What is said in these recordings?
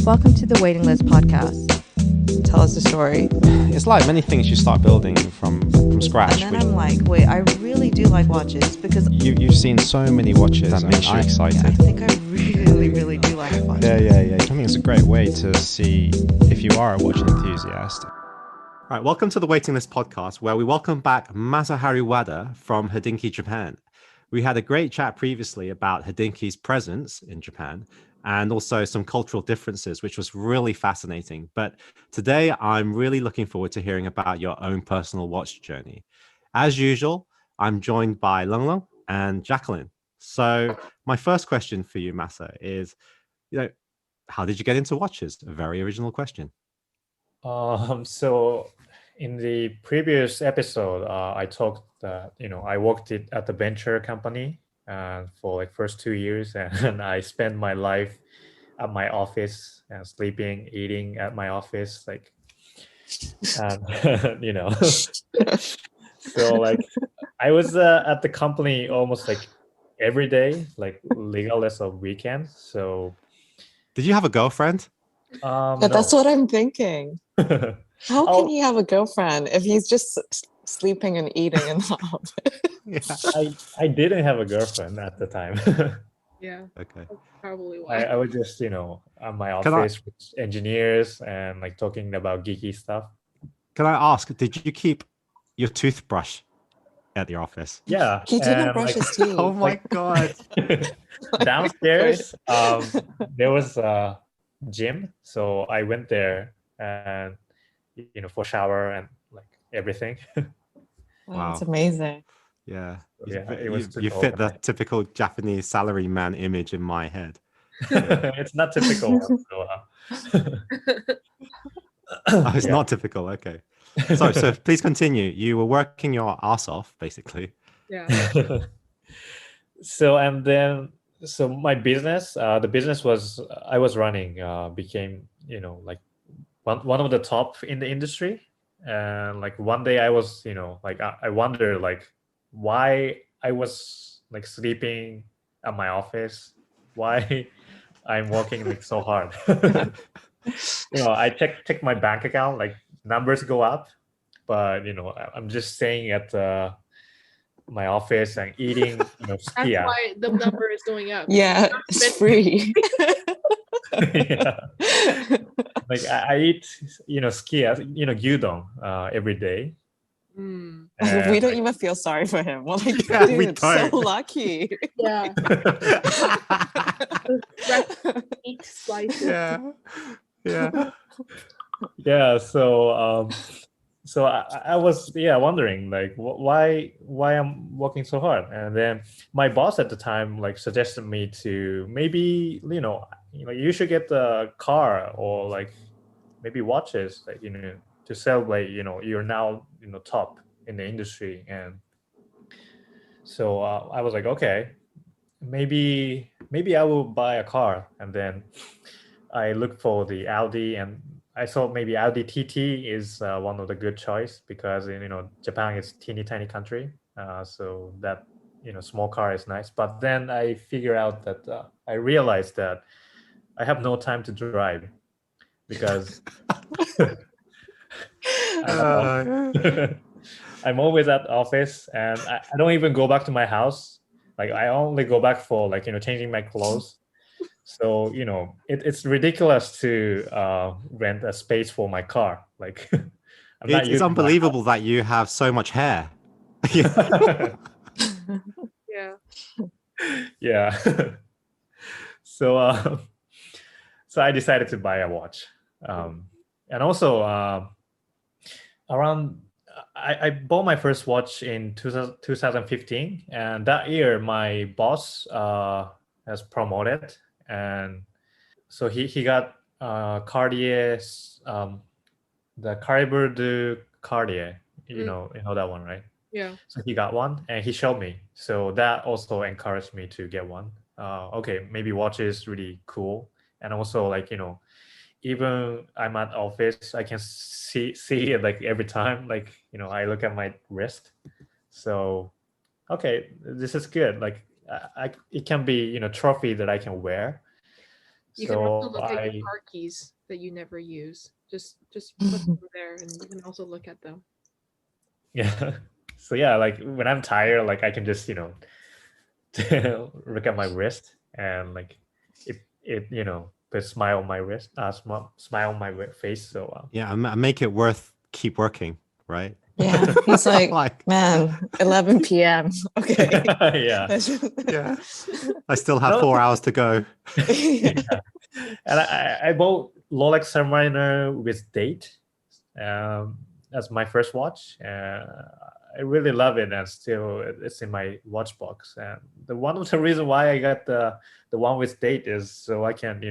Welcome to the Waiting List podcast. Tell us a story. It's like many things you start building from scratch. And then I'm like, wait, I really do like watches because You've seen so many watches that makes you excited. I think I really do like watches. Yeah. I think it's a great way to see if you are a watch enthusiast. All right, welcome to the Waiting List podcast, where we welcome back Masaharu Wada from Hodinkee Japan. We had a great chat previously about Hodinkee's presence in Japan and also some cultural differences, which was really fascinating. But today, I'm really looking forward to hearing about your own personal watch journey. As usual, I'm joined by Lung Lung and Jacqueline. So my first question for you, Masa, is, how did you get into watches? A very original question. So in the previous episode, I talked that, I worked at the venture company for like first 2 years, and I spent my life at my office and sleeping, eating at my office, so like I was at the company almost like every day, like regardless of weekends. So did you have a girlfriend? Yeah, that's what I'm thinking. How can he have a girlfriend if he's just sleeping and eating in the office? I didn't have a girlfriend at the time. Yeah. Okay. That's probably why. I was just, at my office with engineers and like talking about geeky stuff. Can I ask, did you keep your toothbrush at the office? Yeah. He didn't brush his teeth. Oh my God. Downstairs, there was a gym. So I went there and, for shower and like everything. Wow. That's amazing. Yeah. It was you fit the typical Japanese salary man image in my head. It's not typical. It's not typical. Okay. So please continue. You were working your ass off, basically. Yeah. So my business, the business I was running, became, like one of the top in the industry. And like one day I was, I wondered like why I was like sleeping at my office, why I'm working like so hard. I check my bank account, like numbers go up, but I'm just staying at my office and eating, That's skia. why the number is going up. Yeah, it's free. Yeah. Like I eat, skia, gyudon every day. Mm. We don't even feel sorry for him. We're like, Yeah, dude, we it's so don't. lucky. Yeah. Eight slices. Yeah. Yeah. So I was wondering like why I'm working so hard, and then my boss at the time like suggested me to maybe you should get a car or like maybe watches, like to celebrate you're now top in the industry. And so I was like, okay, maybe I will buy a car. And then I looked for the Audi, and I thought maybe Audi TT is one of the good choice, because Japan is teeny tiny country, so that small car is nice. But then I figure out that I realized that I have no time to drive, because I'm always at the office, and I don't even go back to my house. Like I only go back for like changing my clothes. So it's ridiculous to rent a space for my car. Like It's unbelievable that you have so much hair. Yeah. Yeah. So I decided to buy a watch, and also around I bought my first watch in 2015, and that year my boss has promoted, and so he got Cartier's the Caribou de Cartier, you know that one, right? Yeah. So he got one, and he showed me. So that also encouraged me to get one. Okay, maybe watch is really cool, and also like even I'm at office, I can see it like every time, like I look at my wrist. So okay, this is good. Like it can be trophy that I can wear. You can also So look at your I car keys that you never use. Just put them there, and you can also look at them. yeah. So yeah, like when I'm tired, like I can just look at my wrist and like it put a smile on my wrist, smile on my face. So Yeah, and make it worth keep working, right? Yeah. He's like, Like, man, 11 p.m. Okay. yeah. yeah, I still have No. 4 hours to go. And I bought Rolex Submariner with date as my first watch. I really love it, and still it's in my watch box. And the one of the reason why I got the one with date is so I can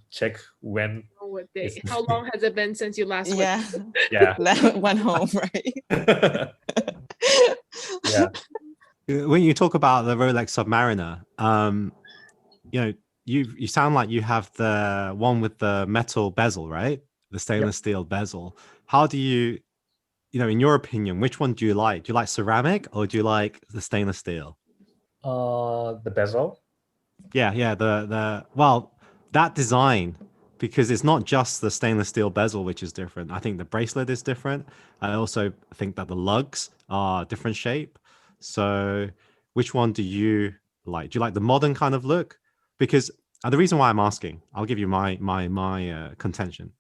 check when. Oh, what day? It's- How long has it been since you last went? Yeah. Yeah. Went home, right? Yeah. When you talk about the Rolex Submariner, you sound like you have the one with the metal bezel, right? The stainless steel bezel. How do you, in your opinion, which one do you like? Do you like ceramic or do you like the stainless steel? The bezel. Yeah. That design, because it's not just the stainless steel bezel which is different. I think the bracelet is different. I also think that the lugs are different shape. So, which one do you like? Do you like the modern kind of look? Because the reason why I'm asking, I'll give you my contention,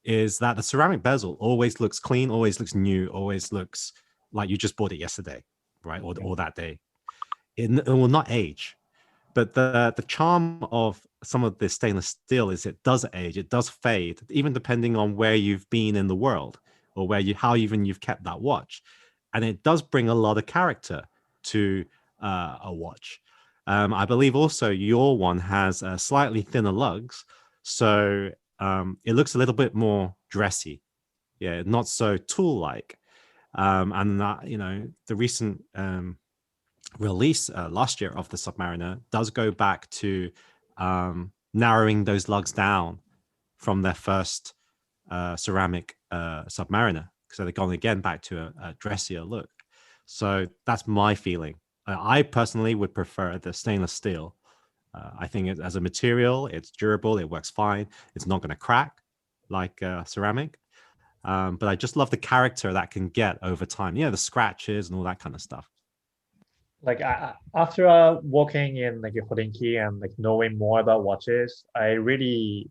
is that the ceramic bezel always looks clean, always looks new, always looks like you just bought it yesterday, right? Or that day. It will not age. But the charm of some of the stainless steel is it does age, it does fade, even depending on where you've been in the world or how even you've kept that watch, and it does bring a lot of character to a watch. I believe also your one has slightly thinner lugs, so it looks a little bit more dressy. Yeah, not so tool-like. And that, the recent release last year of the Submariner does go back to narrowing those lugs down from their first ceramic Submariner. So they're going again back to a dressier look. So that's my feeling. I personally would prefer the stainless steel. I think as a material, it's durable, it works fine. It's not going to crack like ceramic. But I just love the character that can get over time. The scratches and all that kind of stuff. Like after working in like Hodinkee and like knowing more about watches, I really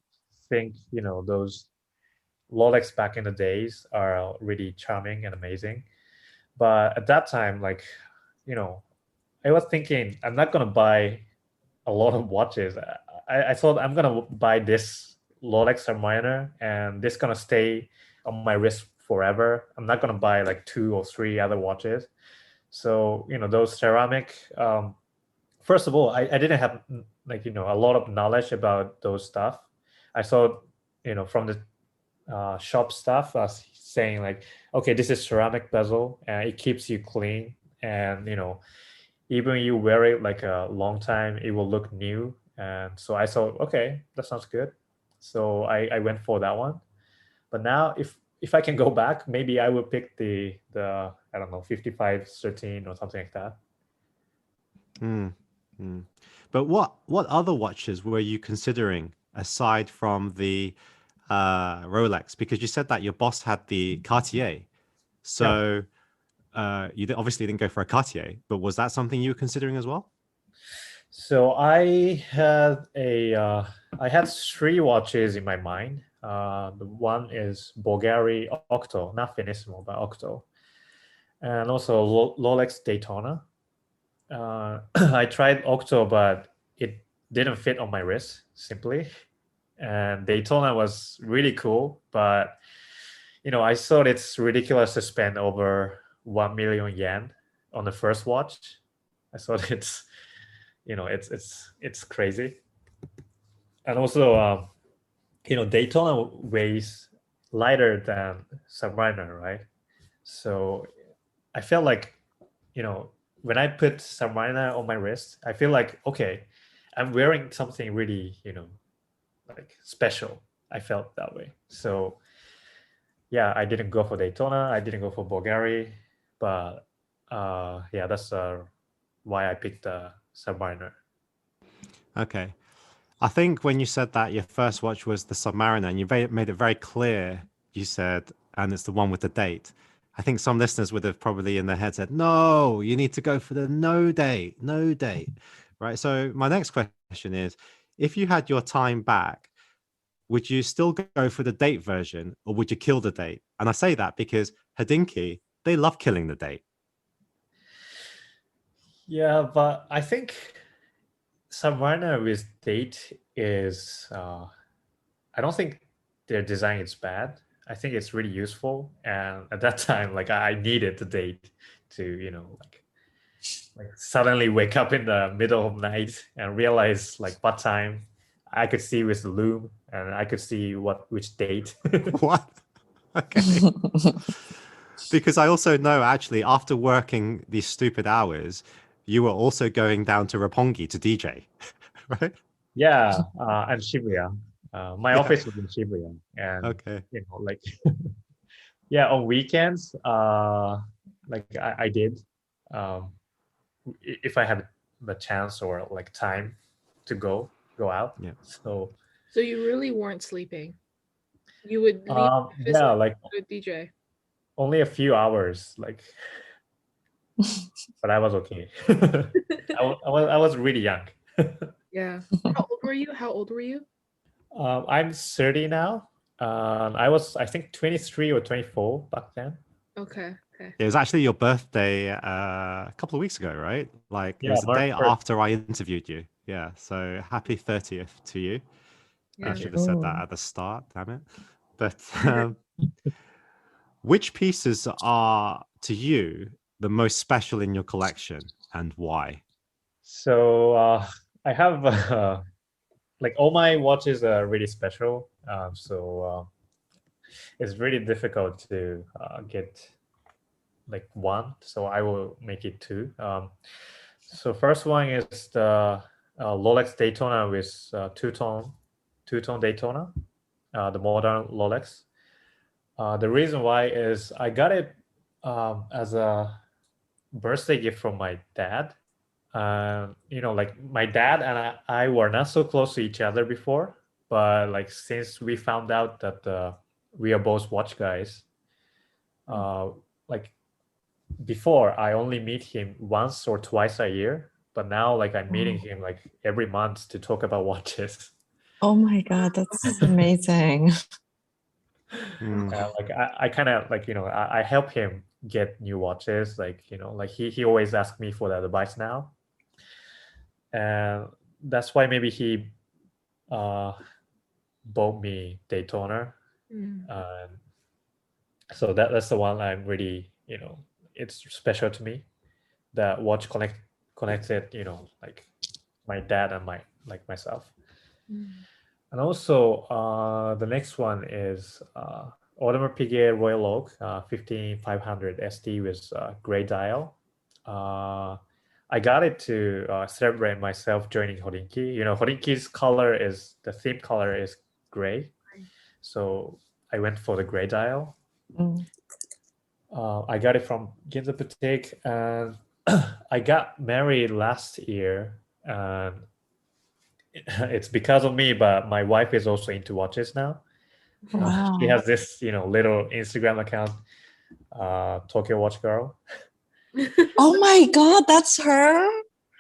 think those Rolex back in the days are really charming and amazing. But at that time, like I was thinking I'm not gonna buy a lot of watches. I thought I'm gonna buy this Rolex Submariner and this gonna stay on my wrist forever. I'm not gonna buy like 2 or 3 other watches. So those ceramic. First of all, I didn't have like a lot of knowledge about those stuff. I saw from the shop stuff saying like, okay, this is ceramic bezel and it keeps you clean, and even you wear it like a long time, it will look new. And so I thought, okay, that sounds good. So I went for that one. But now if I can go back, maybe I would pick the I don't know 5513 or something like that. But what other watches were you considering aside from the Rolex? Because you said that your boss had the Cartier, so obviously didn't go for a Cartier. But was that something you were considering as well? So I had 3 watches in my mind. The one is Bulgari Octo, not Finissimo, but Octo, and also Rolex Daytona. I tried Octo, but it didn't fit on my wrist simply. And Daytona was really cool, but I thought it's ridiculous to spend over 1 million yen on the first watch. I thought it's crazy. And also Daytona weighs lighter than Submariner, right? So I felt like when I put Submariner on my wrist, I feel like, okay, I'm wearing something really like special. I felt that way. So yeah, I didn't go for Daytona, I didn't go for Bulgari, but that's why I picked Submariner. Okay. I think when you said that your first watch was the Submariner, and you made it very clear, you said, and it's the one with the date. I think some listeners would have probably in their head said, no, you need to go for the no date, right? So my next question is, if you had your time back, would you still go for the date version or would you kill the date? And I say that because Hodinkee, they love killing the date. Yeah, but I think Submariner with date is, I don't think their design is bad. I think it's really useful. And at that time, like I needed the date to, like suddenly wake up in the middle of night and realize like what time I could see with the loom and I could see which date. What? Okay. Because I also know actually after working these stupid hours, you were also going down to Roppongi to DJ, right? Yeah, and Shibuya. My office was in Shibuya, and Okay. like yeah, on weekends, like I did, if I had the chance or like time to go out. Yeah. So So you really weren't sleeping. You would leave the office yeah, and like go to DJ. only a few hours, like, but I was okay. I was really young. Yeah. How old were you? How old were you? I'm 30 now. I was, I think, 23 or 24 back then. Okay. Okay. It was actually your birthday a couple of weeks ago, right? Like it Yeah, was the March day 1st. after I interviewed you. Yeah. So happy 30th to you. I Yeah. should have said that Ooh. at the start, damn it. But which pieces are to you the most special in your collection and why? So I have like all my watches are really special. So it's really difficult to get like one. So I will make it two. So first one is the Rolex Daytona with two-tone Daytona, the modern Rolex. The reason why is I got it as a birthday gift from my dad. Like my dad and I were not so close to each other before, but like since we found out that we are both watch guys, like before I only meet him once or twice a year, but now like I'm meeting him like every month to talk about watches. Oh my God, that's amazing. Like I kind of like I help him get new watches. Like like he always asks me for the advice now, and that's why maybe he bought me Daytona. Mm. So that's the one I'm really it's special to me. That watch connected like my dad and myself. Mm. And also the next one is Audemars Piguet Royal Oak 15500 ST with gray dial. I got it to celebrate myself joining Hodinkee. Hodinkee's color is the theme color is gray, so I went for the gray dial. Mm. I got it from Ginza Boutique, and I got married last year. And it's because of me, but my wife is also into watches now. Wow. She has this, little Instagram account, Tokyo Watch Girl. Oh my God, that's her?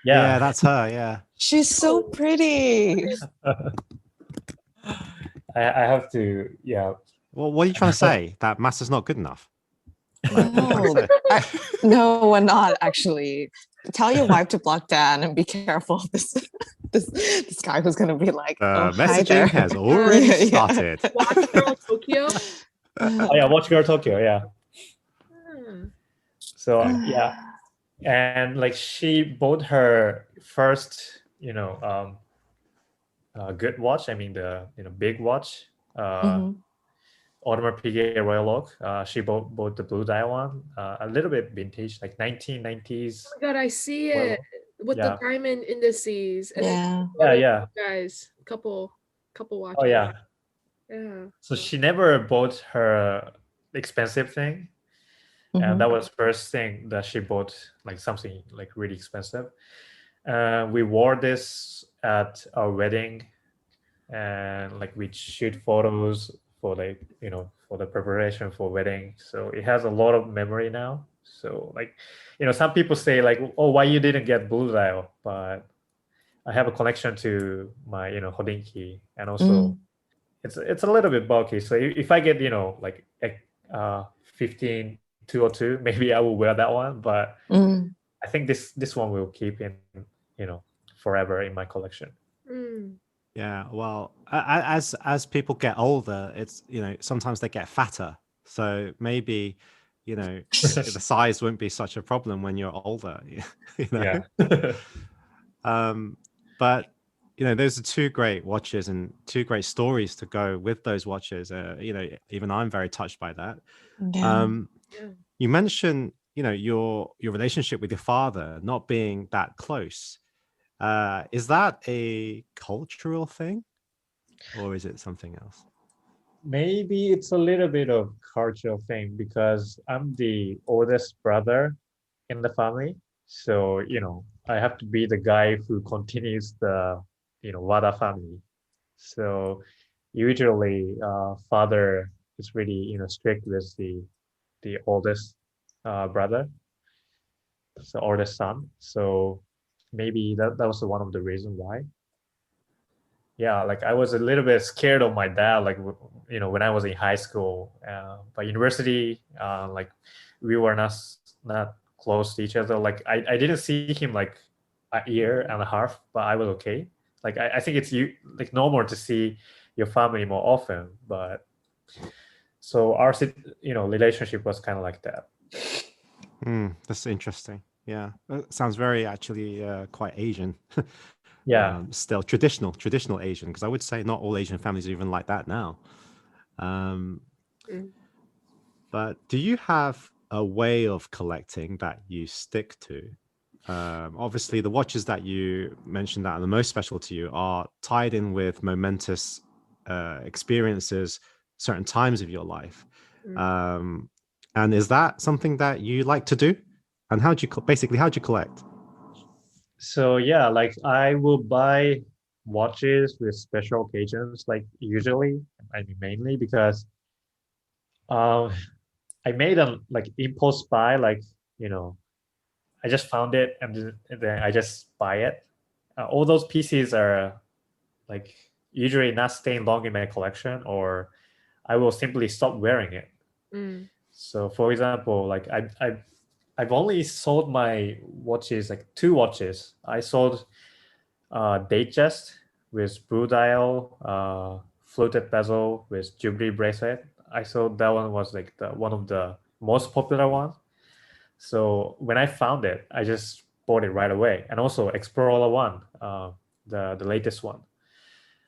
Yeah, Yeah. that's her. Yeah. She's so pretty. I have to, yeah. Well, what are you trying to say? That Masa's not good enough? No, no, we're not actually. Tell your wife to block Dan and be careful of this guy who's gonna be like, oh, hi there. Messaging has already Yeah, yeah. started. Watch Girl Tokyo. Oh, yeah, Watch Girl Tokyo, yeah. Hmm. So, yeah. And like she bought her first, good watch. I mean, the, big watch. Mhm. Audemars Piguet Royal Oak. She bought the blue dial one, a little bit vintage, like 1990s. Oh my God, I see Royal it Oak. with Yeah. the diamond indices. And Yeah. then Yeah. guys, couple watches. Oh yeah. Yeah. So she never bought her expensive thing, Mhm. and that was first thing that she bought, like something like really expensive. We wore this at our wedding and like we shoot photos for the for the preparation for wedding. So it has a lot of memory now. So like some people say like, oh, why you didn't get blue dial, but I have a connection to my Hodinkee, and also it's a little bit bulky. So if I get like a 15202, maybe I will wear that one. But I think this one will keep in you know forever in my collection. Mm. Yeah, well, as people get older, it's sometimes they get fatter, so maybe the size won't be such a problem when you're older. Yeah. But those are two great watches and two great stories to go with those watches. Even I'm very touched by that. Yeah. Yeah. You mentioned your relationship with your father not being that close. Is that a cultural thing, or is it something else? Maybe it's a little bit of cultural thing because I'm the oldest brother in the family. So, I have to be the guy who continues the, Wada family. So usually father is really, strict with the oldest brother, so oldest son. So maybe that was one of the reasons why. Yeah, like I was a little bit scared of my dad, like when I was in high school. But university, like we were not close to each other. Like I didn't see him like a year and a half, but I was okay. Like I think it's like normal to see your family more often, but so our relationship was kind of like that. That's interesting. Yeah, sounds very actually quite Asian. Yeah. Still traditional Asian, because I would say not all Asian families are even like that now. Um, Mm. but do you have a way of collecting that you stick to? Obviously, the watches that you mentioned that are the most special to you are tied in with momentous experiences, certain times of your life. Mm. And is that something that you like to do? And how'd you collect? So yeah, like I will buy watches with special occasions, like usually, I mean mainly because um I made a like impulse buy, like you know, I just found it and then I just buy it. All those pieces are like usually not staying long in my collection, or I will simply stop wearing it. Mm. So for example, like I've only sold my watches, like two watches. I sold Datejust with blue dial, fluted bezel with Jubilee bracelet. I thought that one was like one of the most popular ones. So when I found it, I just bought it right away. And also Explorer One, the latest one.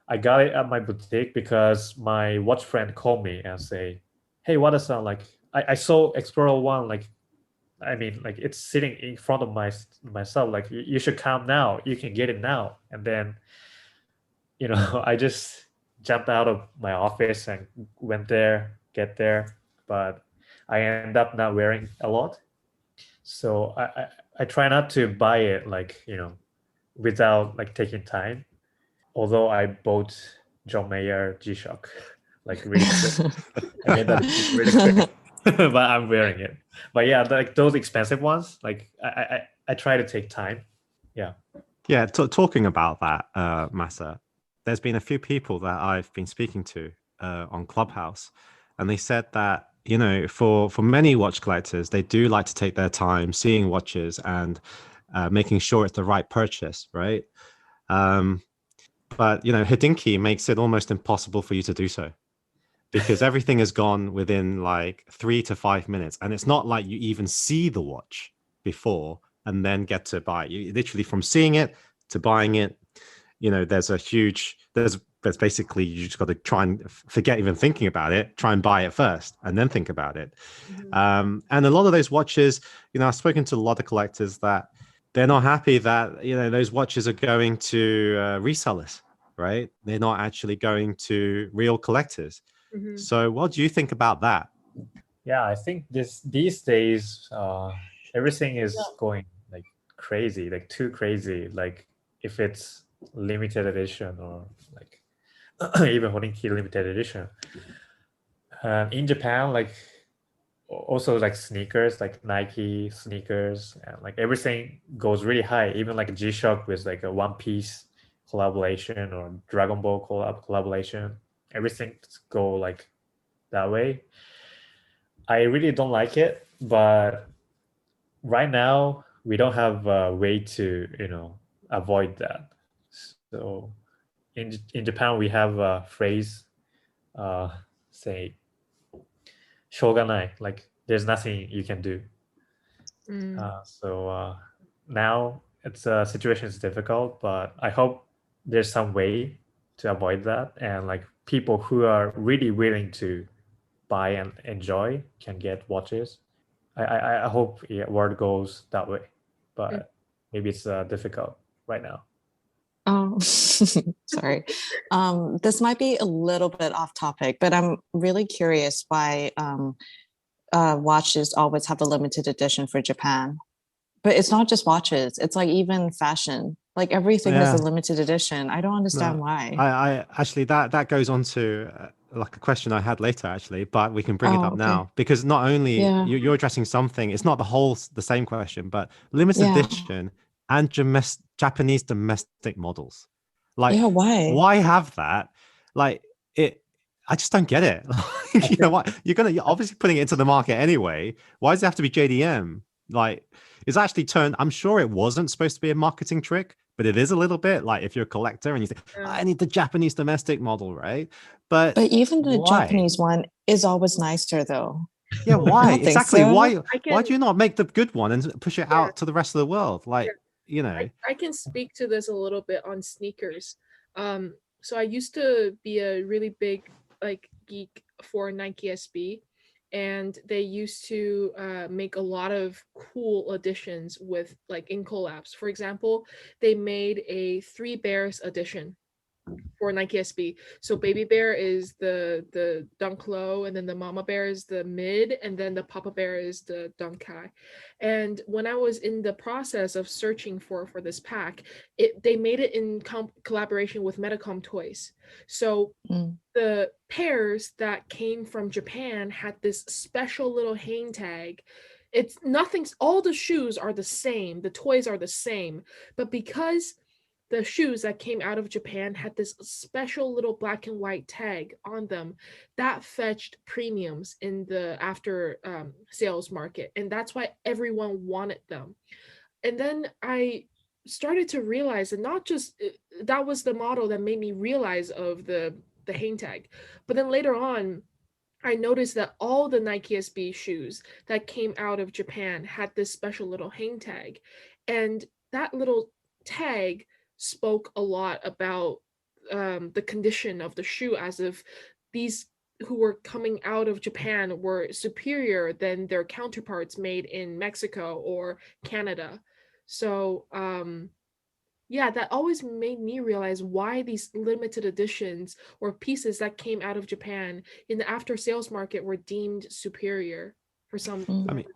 I got it at my boutique because my watch friend called me and say, "Hey, what is that? Like I saw Explorer One, like I mean, like it's sitting in front of myself. Like you should come now. You can get it now." And then I just jumped out of my office and went there, get there, but I end up not wearing a lot. So I try not to buy it like, without like taking time. Although I bought John Mayer G-Shock like really quick. I made that decision really quick. But I'm wearing it. But yeah, like those expensive ones, like I try to take time. Yeah. Yeah, talking about that, Masa, there's been a few people that I've been speaking to on Clubhouse, and they said that for many watch collectors, they do like to take their time seeing watches and making sure it's the right purchase, right? But Hodinkee makes it almost impossible for you to do so, because everything is gone within like 3 to 5 minutes, and it's not like you even see the watch before and then get to buy it. You literally, from seeing it to buying it, there's basically, you just got to try and forget even thinking about it, try and buy it first and then think about it. Mm-hmm. And a lot of those watches, I've spoken to a lot of collectors that they're not happy that those watches are going to resellers, right? They're not actually going to real collectors. Mm-hmm. So what do you think about that? Yeah, I think these days everything is going like crazy, like too crazy. Like if it's limited edition or like even Hodinkee limited edition. In Japan, like also like sneakers, like Nike sneakers, and like everything goes really high. Even like G-Shock with like a One Piece collaboration or Dragon Ball collaboration, everything go like that way. I really don't like it, but right now we don't have a way to avoid that. So in Japan we have a phrase, say shoganai, like there's nothing you can do. So now it's situation is difficult, but I hope there's some way to avoid that, and like people who are really willing to buy and enjoy can get watches. I hope word goes that way, but maybe it's difficult right now. Oh, sorry. This might be a little bit off topic, but I'm really curious why watches always have a limited edition for Japan. But it's not just watches, it's like even fashion. Like everything is a limited edition. I don't understand why. I actually that goes on to like a question I had later actually, but we can bring it up now, because not only you're addressing something, it's not the same question, but limited edition and Japanese domestic models. Like why have that? Like I just don't get it. You know what? You're obviously putting it into the market anyway. Why does it have to be JDM? Like it's actually turned, I'm sure it wasn't supposed to be a marketing trick, but it is a little bit. Like if you're a collector and you think, I need the Japanese domestic model, right? But even the Japanese one is always nicer though. Yeah, why? Exactly. So. Why do you not make the good one and push it out to the rest of the world? Like, I can speak to this a little bit on sneakers. So I used to be a really big like geek for Nike SB, and they used to make a lot of cool additions with like in collabs. For example, they made a 3 Bears edition for Nike SB. So Baby Bear is the Dunk Low, and then the Mama Bear is the mid, and then the Papa Bear is the Dunk High. And when I was in the process of searching for this pack, they made it in collaboration with Medicom Toys. So the pairs that came from Japan had this special little hang tag. It's nothing, all the shoes are the same, the toys are the same, but because the shoes that came out of Japan had this special little black and white tag on them that fetched premiums in the after sales market. And that's why everyone wanted them. And then I started to realize that not just that was the model that made me realize of the hang tag, but then later on, I noticed that all the Nike SB shoes that came out of Japan had this special little hang tag. And that little tag spoke a lot about the condition of the shoe, as if these who were coming out of Japan were superior than their counterparts made in Mexico or Canada. So that always made me realize why these limited editions or pieces that came out of Japan in the after sales market were deemed superior for some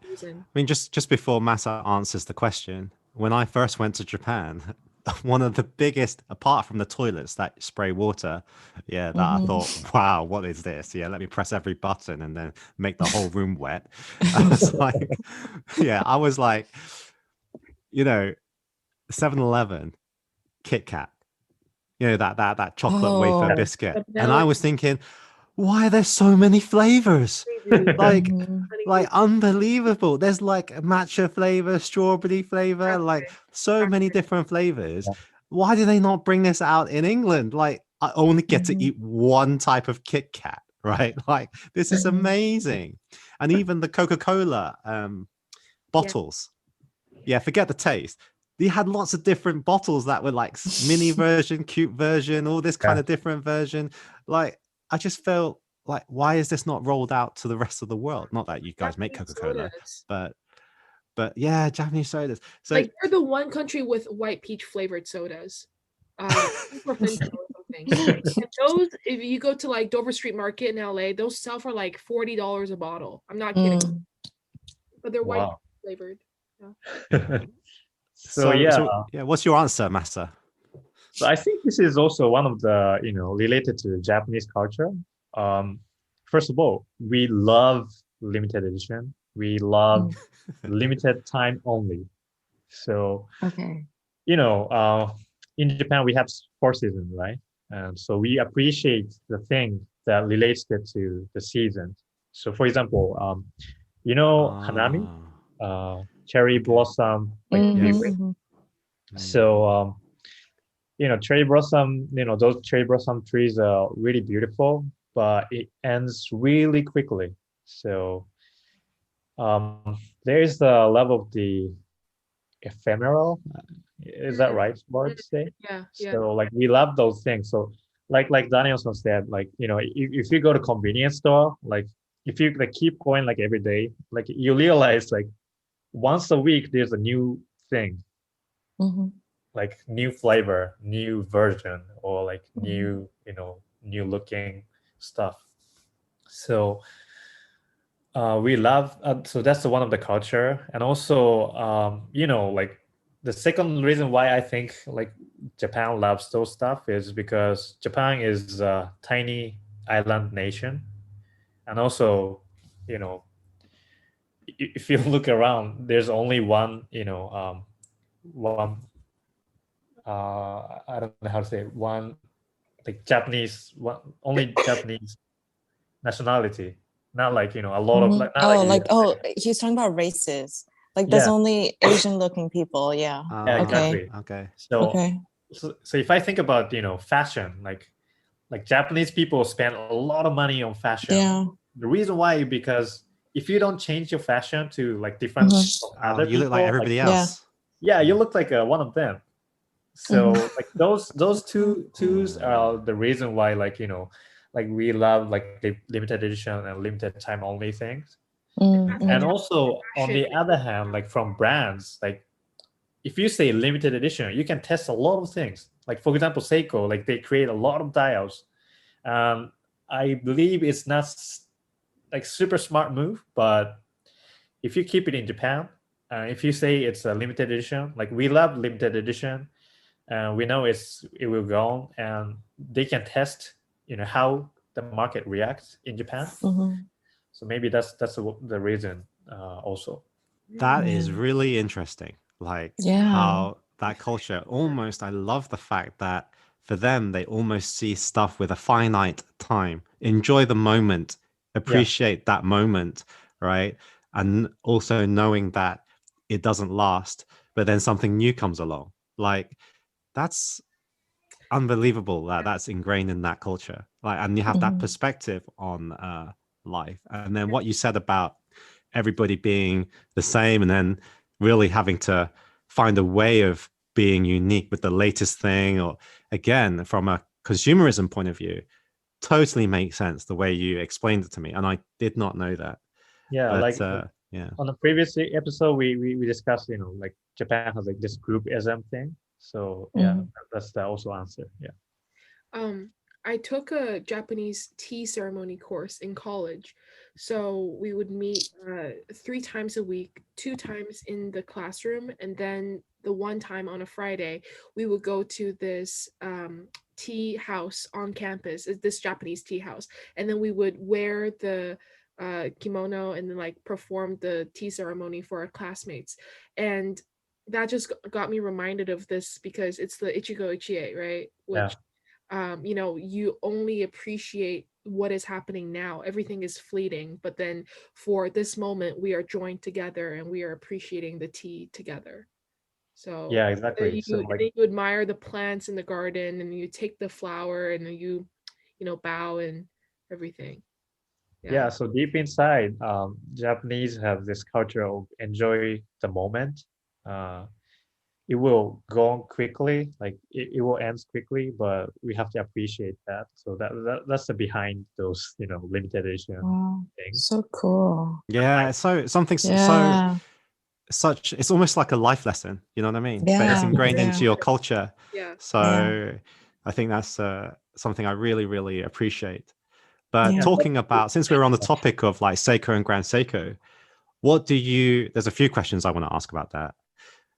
reason. I mean, just before Masa answers the question, when I first went to Japan, one of the biggest, apart from the toilets that spray water, that I thought, wow, what is this? Yeah, let me press every button and then make the whole room wet. I was like, 7-Eleven, Kit Kat, that chocolate wafer biscuit. And I was thinking, why are there so many flavors? like unbelievable. There's like a matcha flavor, strawberry flavor, like so many different flavors. Why do they not bring this out in England? Like I only get to eat one type of Kit Kat, right? Like this is amazing. And even the Coca-Cola bottles, forget the taste. They had lots of different bottles that were like mini version, cute version, all this kind of different version. Like I just felt like, why is this not rolled out to the rest of the world? Not that you guys make Coca-Cola, but Japanese sodas. So like you're the one country with white peach flavored sodas. Those, if you go to like Dover Street Market in LA, those sell for like $40 a bottle. I'm not kidding. But they're white flavored. So what's your answer, Masa? So I think this is also one of the, related to Japanese culture. Um, First of all, we love limited edition. We love limited time only. So, Okay. in Japan, we have 4 seasons, right? And so we appreciate the thing that relates it to the season. So, for example, Hanami, cherry Okay. blossom, like Yes. Mhm. so, cherry blossom, those cherry blossom trees are really beautiful, but it ends really quickly. So, there is the level of the ephemeral. Is that right word to say? Yeah, yeah. So, like, we love those things. So, like Danielson said, like, if you go to convenience store, like, if you like keep going like every day, like, you realize like once a week there's a new thing, Mhm. like new flavor, new version, or like Mhm. new looking stuff. So, we love, so that's one of the culture. And also, like, the second reason why I think like Japan loves those stuff is because Japan is a tiny island nation. And also, you know if you look around, there's only one I don't know how to say it, one, like, Japanese, one only Japanese nationality, not like, a lot of, like, Mhm. not like Oh, the like, US. he's talking about races. Like, there's Yeah, only Asian looking people. Yeah. yeah, Okay. exactly. Okay. So, Okay. so if I think about, fashion, like Japanese people spend a lot of money on fashion. Yeah. The reason why, because if you don't change your fashion to like different Mhm. from Oh, other you look like people, like, everybody Yeah. else. yeah, you look like one of them. So, Mhm. like, those twos are the reason why, like, like, we love like the limited edition and limited time only things. And Mhm. also, on Fashion. the other hand, like, from brands, like, if you say limited edition, you can test a lot of things. Like, for example, Seiko, like, they create a lot of dials. Um, I believe it's not like super smart move, but if you keep it in Japan, if you say it's a limited edition, like, we love limited edition, and we know it will go on, and they can test, how the market reacts in Japan. Mhm. So maybe that's the reason, also. That Yeah. is really interesting. Like Yeah. how that culture almost, I love the fact that for them, they almost see stuff with a finite time. Enjoy the moment, Yeah, appreciate that moment, right? And also knowing that it doesn't last, but then something new comes along. Like that's unbelievable that that's ingrained in that culture. Like, and you have that Mhm. perspective on life. And then what you said about everybody being the same, and then really having to find a way of being unique with the latest thing, or again, from a consumerism point of view, totally makes sense the way you explained it to me. And I did not know that. yeah. But Like, yeah. on the previous episode, we discussed, like, Japan has like this groupism thing. So yeah, Mhm. that's the also answer. Yeah. Um, I took a Japanese tea ceremony course in college. So we would meet 3 times a week, 2 times in the classroom, and then the one time on a Friday, we would go to this tea house on campus, this Japanese tea house, and then we would wear the kimono and then like perform the tea ceremony for our classmates. And that just got me reminded of this because it's the Ichigo Ichie, right? Yeah. Which you only appreciate what is happening now. Everything is fleeting, but then for this moment, we are joined together and we are appreciating the tea together. So Yeah, exactly. So, and like, then you admire the plants in the garden and you take the flower and then you bow and everything. Yeah. yeah, so deep inside, Japanese have this culture of enjoy the moment. Uh, it will go on quickly, like, it will end quickly, but we have to appreciate that. So that's the behind those, limited edition Wow. things. So cool. Yeah. So something so Yeah. such, it's almost like a life lesson, you know what I mean? But it's Yeah. ingrained Yeah. into your culture. Yeah. Yeah. So I think that's something I really, really appreciate. But Yeah, Yeah. talking about, since we're on the topic of like Seiko and Grand Seiko, there's a few questions I want to ask about that.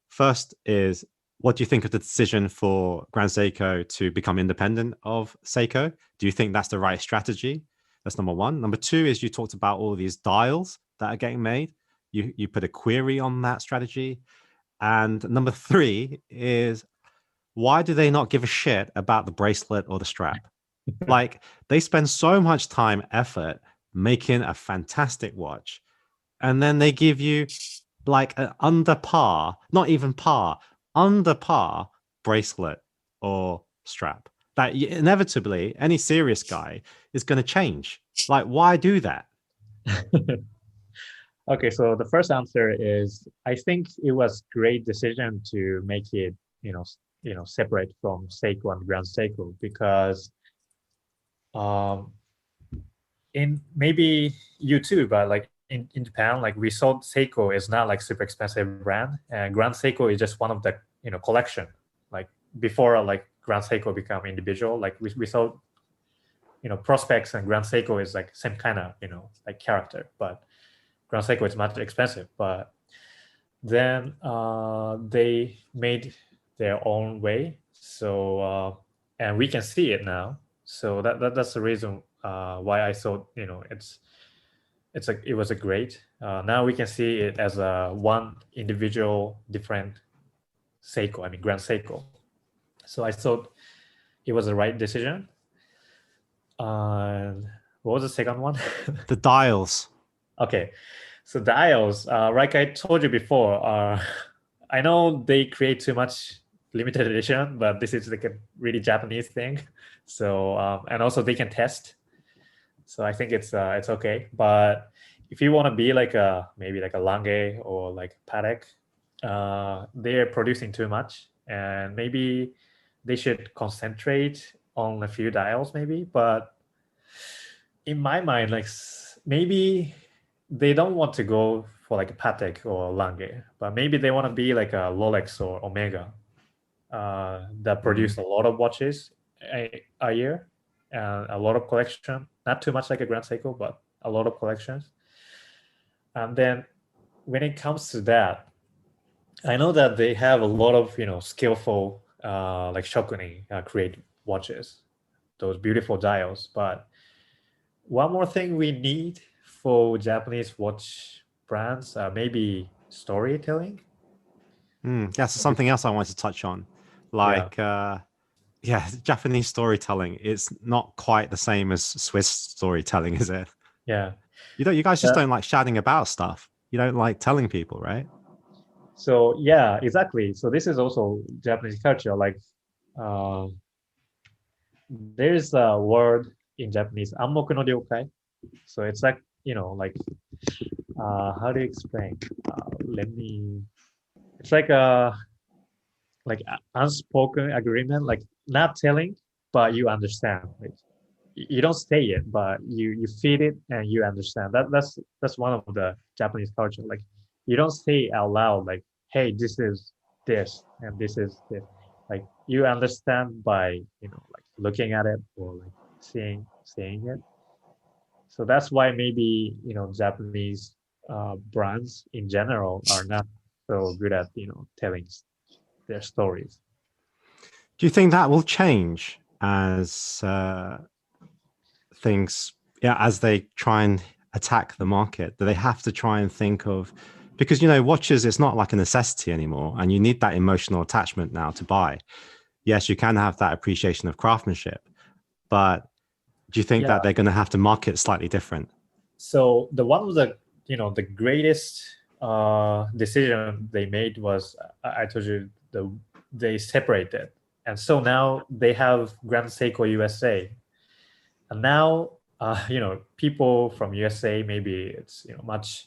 First is, what do you think of the decision for Grand Seiko to become independent of Seiko? Do you think that's the right strategy? That's number one. Number two is you talked about all these dials that are getting made. You put a query on that strategy. And number three is, why do they not give a shit about the bracelet or the strap? Like, they spend so much time, effort making a fantastic watch, and then they give you like an under par, not even par, under par bracelet or strap that inevitably any serious guy is going to change. Like, why do that? Okay, so the first answer is I think it was great decision to make it, separate from Seiko and Grand Seiko, because in maybe you too, but like in Japan, like we saw Seiko is not like super expensive brand, and Grand Seiko is just one of the collection. Like before, like Grand Seiko become individual, like we saw Prospects and Grand Seiko is like same kind of like character, but Grand Seiko is much expensive. But then they made their own way, so and we can see it now. So that's the reason why I thought it was a great. Now we can see it as a one individual different Seiko. I mean Grand Seiko. So I thought it was the right decision. What was the second one? The dials. Okay, so dials. Like I told you before, I know they create too much limited edition, but this is like a really Japanese thing. So and also they can test. So I think it's okay. But if you want to be like maybe like a Lange or like Patek, they're producing too much, and maybe they should concentrate on a few dials maybe. But in my mind, like maybe they don't want to go for like a Patek or Lange, but maybe they want to be like a Rolex or Omega that produce a lot of watches a year and a lot of collection. Not too much like a Grand Seiko, but a lot of collections. And then when it comes to that, I know that they have a lot of skillful like shokunin create watches, those beautiful dials. But one more thing we need for Japanese watch brands, maybe storytelling. That's something else I wanted to touch on. Like, Japanese storytelling is not quite the same as Swiss storytelling, is it? Yeah. You guys just don't like shouting about stuff. You don't like telling people, right? So yeah, exactly. So this is also Japanese culture. Like, there's a word in Japanese, anmoku no ryokai. So it's like how do you explain? It's like a unspoken agreement, like not telling, but you understand. Like you don't say it, but you feed it and you understand. That's one of the Japanese culture. Like you don't say out loud, like, hey, this is this and this is this. Like you understand by like looking at it or like saying it. So that's why maybe Japanese brands in general are not so good at telling their stories. Do you think that will change as things, as they try and attack the market? Do they have to try and think of, because watches, it's not like a necessity anymore, and you need that emotional attachment now to buy. Yes, you can have that appreciation of craftsmanship, but do you think that they're going to have to market slightly different? So the one of the the greatest decision they made was, I told you, they separated, and so now they have Grand Seiko USA, and now people from USA, maybe it's much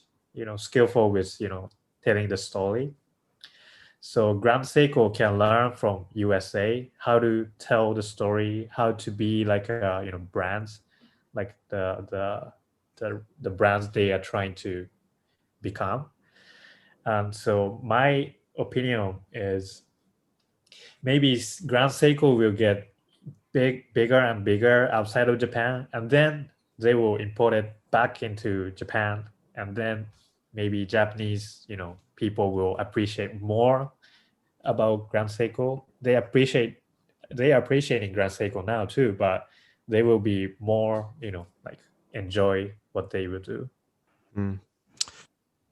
skillful with telling the story. So Grand Seiko can learn from USA how to tell the story, how to be like brands, like the brands they are trying to become. And so my opinion is maybe Grand Seiko will get bigger and bigger outside of Japan, and then they will import it back into Japan, and then maybe Japanese people will appreciate more about Grand Seiko. They are appreciating Grand Seiko now too, but they will be more, like enjoy what they will do.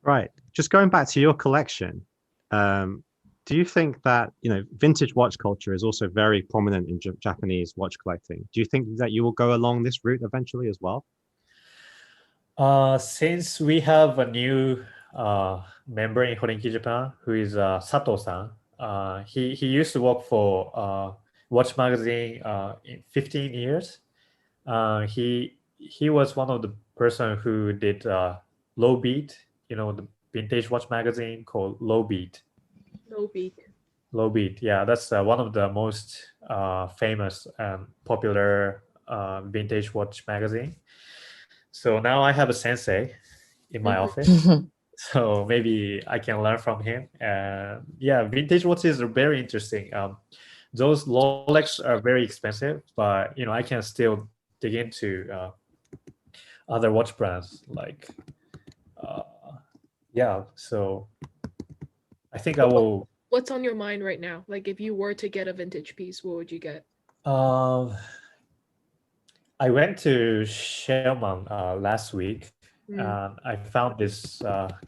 Right. Just going back to your collection, do you think that, vintage watch culture is also very prominent in Japanese watch collecting? Do you think that you will go along this route eventually as well? Since we have a new member in Hodinkee Japan, who is Sato-san, he used to work for Watch Magazine in 15 years. He was one of the person who did Low Beat, the vintage watch magazine called Low Beat. Low Beat, yeah, that's one of the most famous and popular vintage watch magazine. So now I have a sensei in my office, so maybe I can learn from him. And yeah, vintage watches are very interesting. Those Rolex are very expensive, but I can still dig into other watch brands like so I think I will. What's on your mind right now? Like if you were to get a vintage piece, what would you get? I went to Sherman last week, and I found this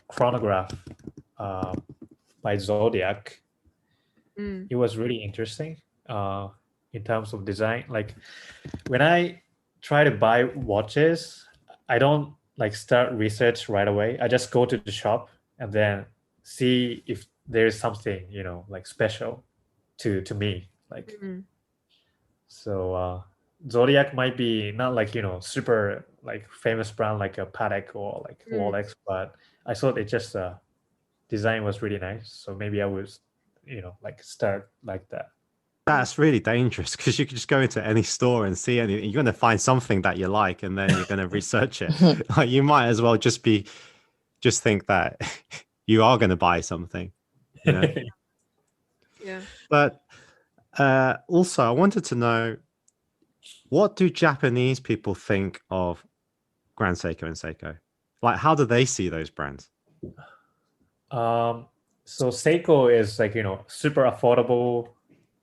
chronograph by Zodiac. It was really interesting in terms of design. Like when I try to buy watches, I don't like start research right away. I just go to the shop and then see if there's something like special to me. Like so. Zodiac might be not like super like famous brand like a Patek or like Rolex, but I thought it just design was really nice. So maybe I would like start like that. That's really dangerous because you could just go into any store and see anything. You're going to find something that you like, and then you're going to research it. Like you might as well just think that you are going to buy something. Yeah. But also, I wanted to know, what do Japanese people think of Grand Seiko and Seiko? Like, how do they see those brands? So Seiko is like, super affordable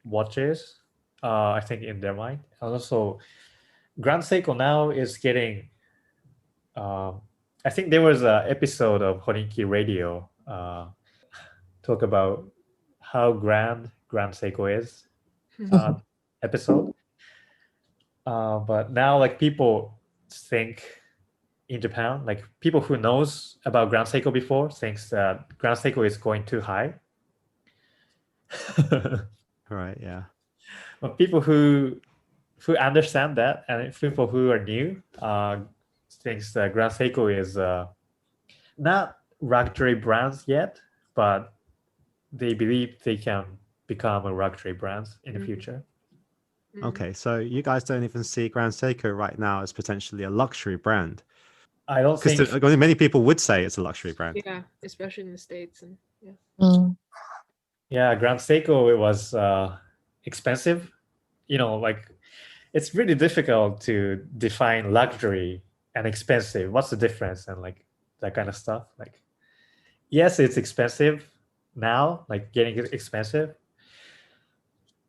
watches, I think in their mind. And also Grand Seiko now is getting, I think there was an episode of Hodinkee Radio talk about how grand Seiko is episode. But now like people think in Japan, like people who knows about Grand Seiko before thinks that Grand Seiko is going too high. Right, yeah. But people who understand that and people who are new thinks that Grand Seiko is not luxury brands yet, but they believe they can become a luxury brands in the future. Okay, so you guys don't even see Grand Seiko right now as potentially a luxury brand. I don't think because many people would say it's a luxury brand. Yeah, especially in the States and Yeah, Grand Seiko, it was expensive. Like it's really difficult to define luxury and expensive. What's the difference and like that kind of stuff. Like, yes, it's expensive now, like getting it expensive,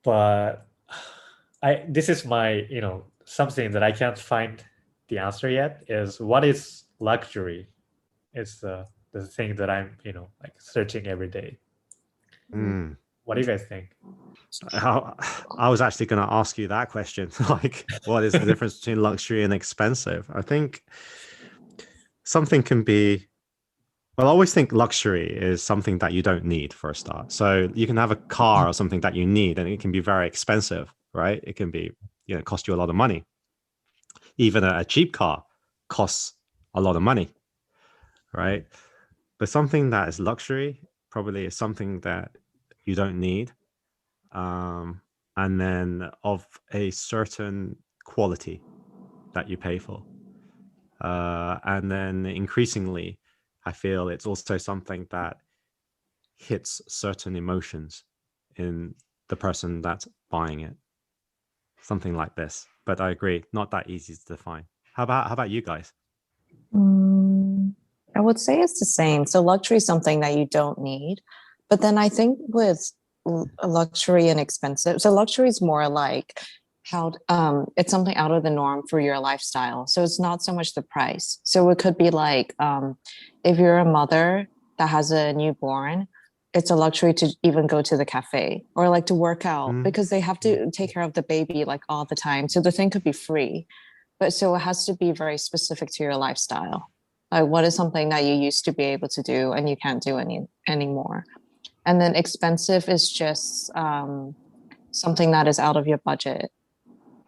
but this is my something that I can't find the answer yet, is what is luxury. It's the thing that I'm like searching every day. What do you guys think? I was actually going to ask you that question. Like, what is the difference between luxury and expensive? I think something can be, well, I always think luxury is something that you don't need for a start. So you can have a car or something that you need, and it can be very expensive, right? It can be, cost you a lot of money. Even a cheap car costs a lot of money, right? But something that is luxury probably is something that you don't need, and then of a certain quality that you pay for. And then increasingly, I feel it's also something that hits certain emotions in the person that's buying it. Something like this. But I agree, not that easy to define. How about you guys? I would say it's the same. So luxury is something that you don't need. But then I think with luxury and expensive. So luxury is more like how it's something out of the norm for your lifestyle. So it's not so much the price. So it could be like if you're a mother that has a newborn, it's a luxury to even go to the cafe or like to work out because they have to take care of the baby like all the time. So the thing could be free, but so it has to be very specific to your lifestyle. Like what is something that you used to be able to do and you can't do anymore. And then expensive is just something that is out of your budget.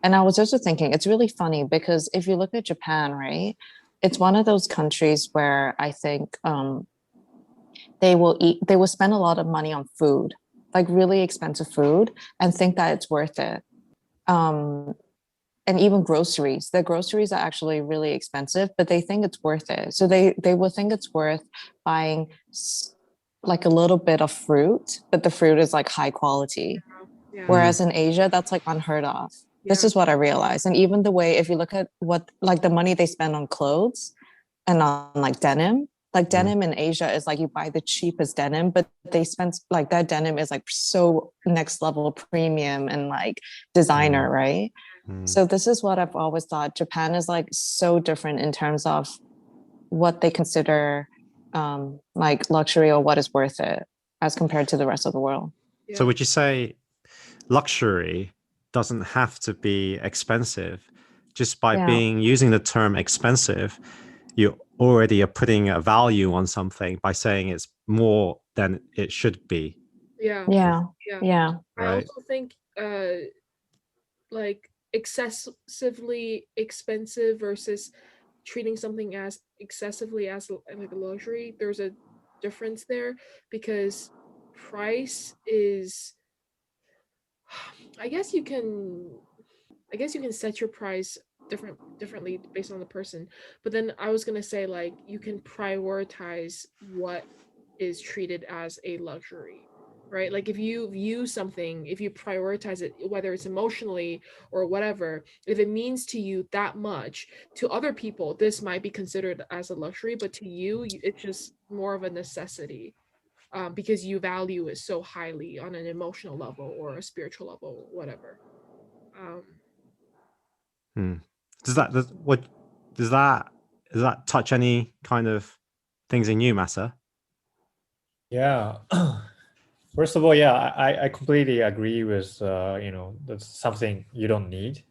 And I was also thinking, it's really funny because if you look at Japan, right, it's one of those countries where I think they will spend a lot of money on food, like really expensive food, and think that it's worth it. And even groceries, the groceries are actually really expensive, but they think it's worth it. So they will think it's worth buying like a little bit of fruit, but the fruit is like high quality. Yeah. Whereas in Asia, that's like unheard of. This Yeah. is what I realized. And even the way, if you look at what, like the money they spend on clothes and on like denim in Asia is like you buy the cheapest denim, but they spend like that denim is like so next level premium and like designer, right? So this is what I've always thought. Japan is like so different in terms of what they consider like luxury or what is worth it as compared to the rest of the world. Yeah. So would you say luxury doesn't have to be expensive? Just by using the term expensive, you already are putting a value on something by saying it's more than it should be. Yeah. Yeah. I also think like excessively expensive versus treating something as excessively as like a luxury, there's a difference there because price is I guess you can set your price differently based on the person, but then I was going to say like you can prioritize what is treated as a luxury, right? Like if you view something, if you prioritize it, whether it's emotionally or whatever, if it means to you that much, to other people this might be considered as a luxury, but to you it's just more of a necessity, because you value it so highly on an emotional level or a spiritual level, whatever. Does that touch any kind of things in you, Masa? Yeah. First of all, yeah, I completely agree with that's something you don't need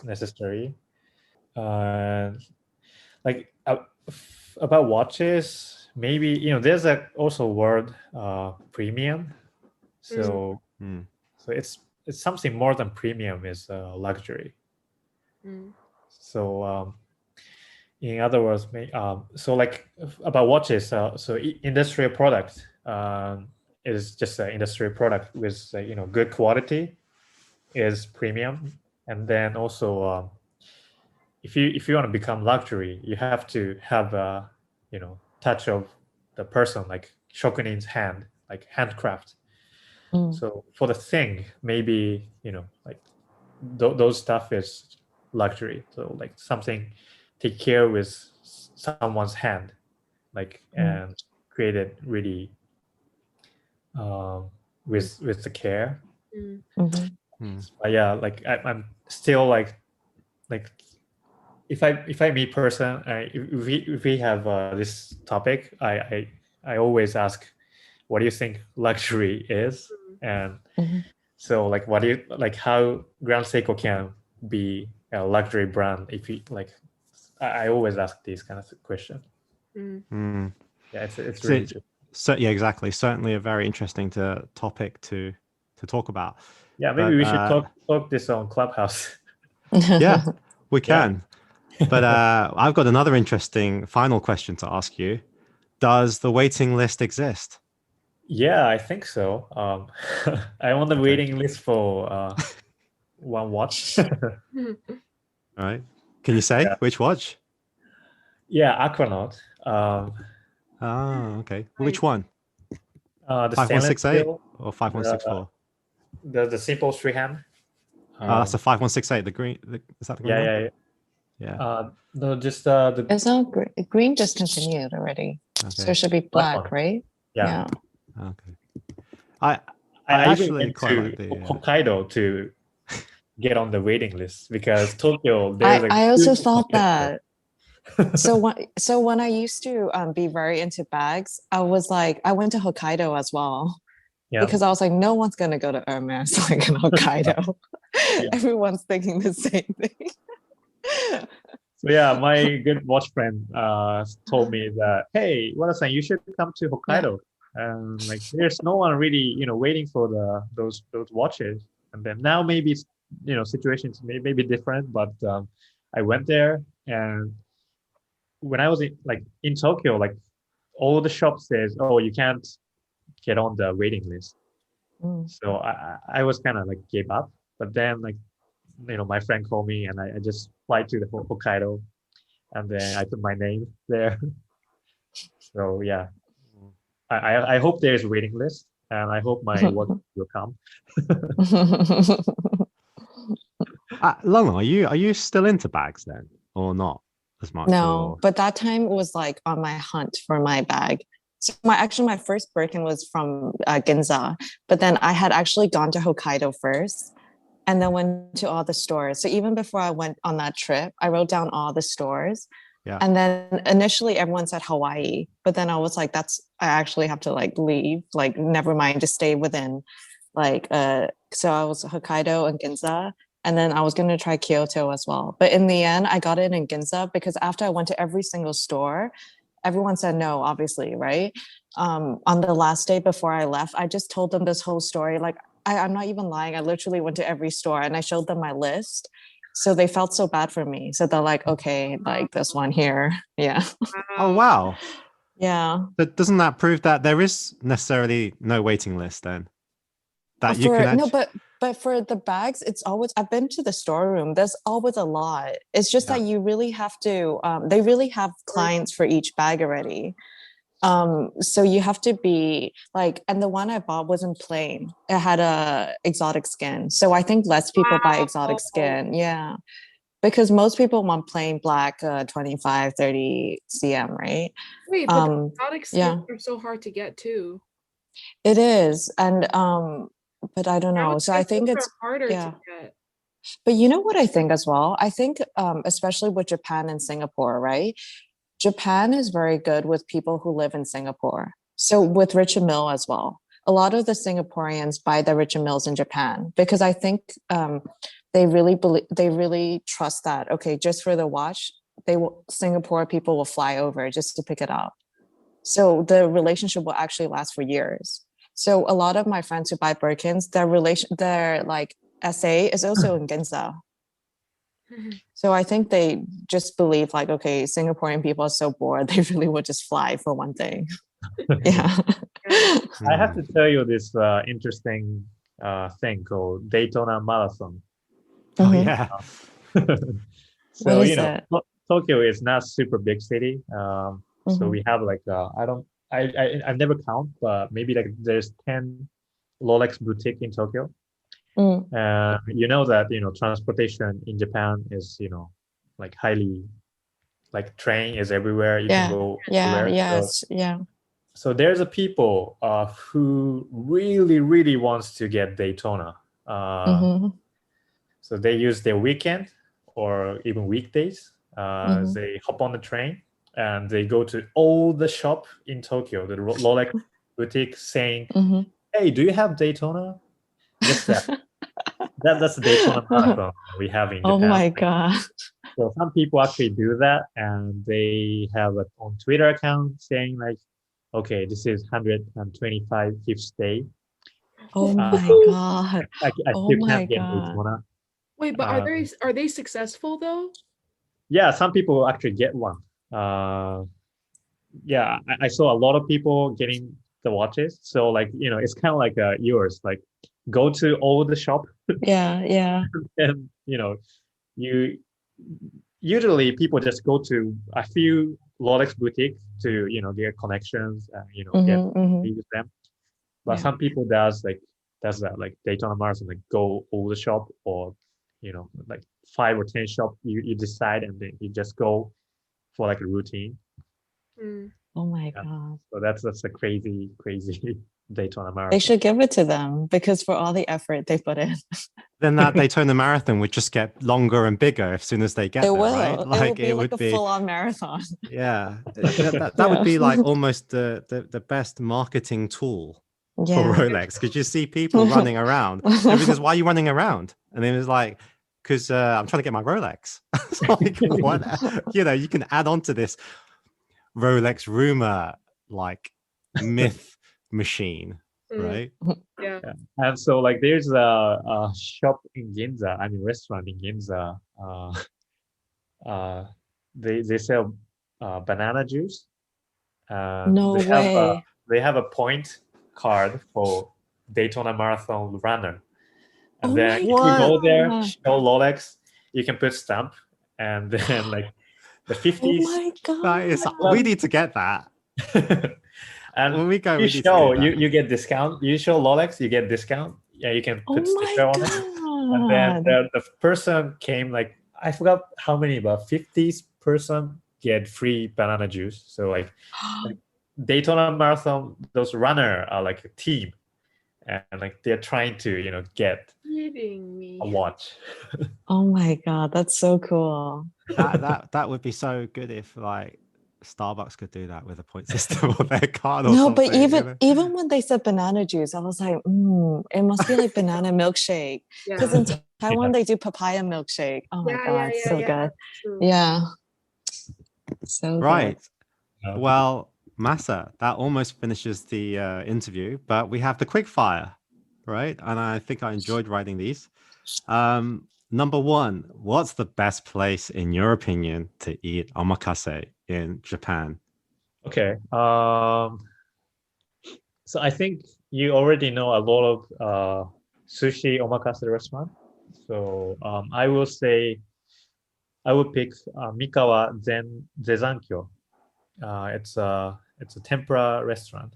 necessary. Like about watches, maybe there's also word premium. So so it's something more than premium is luxury. So in other words, so like about watches, so industrial product is just an industrial product with good quality is premium, and then also if you want to become luxury, you have to have a touch of the person, like shokunin's hand, like handcraft. So for the thing, maybe like those stuff is luxury. So like something take care with someone's hand, like and created really with the care. But yeah, like I'm still like if I meet person, if we have this topic, I always ask, what do you think luxury is? And so like what do you like how Grand Seiko can be a luxury brand if you like. I always ask these kind of questions. Yeah, it's really interesting. So yeah, exactly. Certainly a very interesting topic to talk about. Yeah, maybe we should talk this on Clubhouse. Yeah, we can. But I've got another interesting final question to ask you. Does the waiting list exist? Yeah, I think so. I'm on the waiting list for one watch. All right. Can you say which watch? Yeah, Aquanaut. Okay. Which one? The 5168 or 5164? The simple three hand. That's a 5168. The green. Is that the green one? Yeah. No, just the. It's not green discontinued already, so it should be black, right? Yeah. Okay. I even actually went quite to like the. Hokkaido to get on the waiting list because Tokyo, I, there's like I also super thought competitive. that. So when I used to be very into bags, I was like, I went to Hokkaido as well Yeah. because I was like, no one's gonna go to Hermes like in Hokkaido. Yeah. Everyone's thinking the same thing. So yeah, my good watch friend told me that, hey, Wada-san, you should come to Hokkaido. And like there's no one really, waiting for those watches. And then now maybe situations may be different, but I went there, and when I was in Tokyo, like all the shops says, oh, you can't get on the waiting list. Mm. So I was kind of like gave up. But then like my friend called me, and I just flight to the Hokkaido, and then I put my name there. So yeah, I hope there's a waiting list, and I hope my watch will come. Long, are you still into bags then, or not as much? No, Or but that time was like on my hunt for my bag. So my first Birkin was from Ginza, but then I had actually gone to Hokkaido first and then went to all the stores. So even before I went on that trip, I wrote down all the stores. yeah, And then initially everyone said Hawaii, but then I was like, I actually have to like leave, like never mind, just stay within like so I was Hokkaido and Ginza. And then I was going to try Kyoto as well. But in the end, I got it in Ginza because after I went to every single store, everyone said no, obviously, right? On the last day before I left, I just told them this whole story. Like, I'm not even lying. I literally went to every store and I showed them my list. So they felt so bad for me. So they're like, okay, like this one here. Yeah. oh wow. Yeah. But doesn't that prove that there is necessarily no waiting list then? That you For can no, actually. but for the bags, it's always I've been to the storeroom. There's always a lot. It's just Yeah. that you really have to. They really have clients for each bag already. So you have to be like, and the one I bought wasn't plain. It had a exotic skin. So I think less people buy exotic skin. Yeah. Because most people want plain black 25, 30 cm, right? Wait, but the exotic yeah. skins are so hard to get too. It is. And but I don't I know. would So say I think those it's are harder yeah. to get. But you know what I think as well? I think especially with Japan and Singapore, right? Japan is very good with people who live in Singapore. So with Richard Mille as well. A lot of the Singaporeans buy the Richard Milles in Japan because I think they really trust that. Okay, just for the watch, Singapore people will fly over just to pick it up. So the relationship will actually last for years. So a lot of my friends who buy Birkins, their like SA is also in Ginza. So I think they just believe like, okay, Singaporean people are so bored, they really would just fly for one thing. Yeah. I have to tell you this interesting thing called Daytona Marathon. Oh Mhm. yeah. So What is it? Tokyo is not super big city. So Mhm. we have like I've never count, but maybe like there's 10 Rolex boutique in Tokyo. Mm. You know that transportation in Japan is like highly, like train is everywhere. You can Yeah. go Yeah. everywhere. Yes. Yeah. So there's a people who really really wants to get Daytona. Mhm. So they use their weekend or even weekdays. Mhm. They hop on the train and they go to all the shop in Tokyo, the Rolex boutique, saying, Mhm. "Hey, do you have Daytona?" Just that. That's the Daytona Marathon we have in Oh Japan. my God. So some people actually do that, and they have a on Twitter account saying like, "Okay, this is 125th day. Oh my Uh, God. I Oh still my can't get God. Daytona." Wait, but are they successful though? Yeah, some people actually get one. Yeah, I saw a lot of people getting the watches. So like, it's kind of like yours, like go to all the shop Yeah. Yeah. and, you usually people just go to a few Rolex boutiques to, get connections and, get Mhm. Mhm. use them. But Yeah. some people does that, like Daytona Marathon, like go all the shop or, like 5 or 10 shop you decide and then you just go for like a routine. Mm. Oh my Yeah. God. So that's a crazy, crazy. Daytona Marathon. They should give it to them because for all the effort they put in. Then that Daytona Marathon would just get longer and bigger as soon as they get It there, will. right? It would be like a full-on marathon. Yeah, that would be like almost the best marketing tool for Yeah. Rolex, because you see people running around. Everybody goes, "Why are you running around?" And then it's like, "Because I'm trying to get my Rolex." It's like, what? You can add on to this Rolex rumor like myth machine, right? Yeah. And so like there's a shop in Ginza, restaurant in Ginza. They sell banana juice. No they way. They have a point card for Daytona Marathon runner. And Oh then my if you go there, God. show Rolex, you can put stamp, and then like the Oh 50s. my That is, God. we need to get that. And When we go, you we need to show do that. you get discount. You show Rolex, you get discount. Yeah, you can Oh put my sticker on it. And then God. the person came like, I forgot how many, but 50 person get free banana juice. So like Daytona Marathon, those runner are like a team, and like they're trying to get Kidding me. a watch. Oh my God, that's so cool. That would be so good if like Starbucks could do that with a point system on their card or No, something. but even when they said banana juice, I was like, it must be like banana milkshake. Because in Taiwan they do papaya milkshake. Oh my God, so good. True. Yeah. So Right. Okay. Well, Masa, that almost finishes the interview, but we have the quick fire, right? And I think I enjoyed writing these. Number one, what's the best place in your opinion to eat omakase in Japan? Okay. So I think you already know a lot of sushi omakase restaurant. So I will say I would pick Mikawa Zezankyo. It's a tempura restaurant.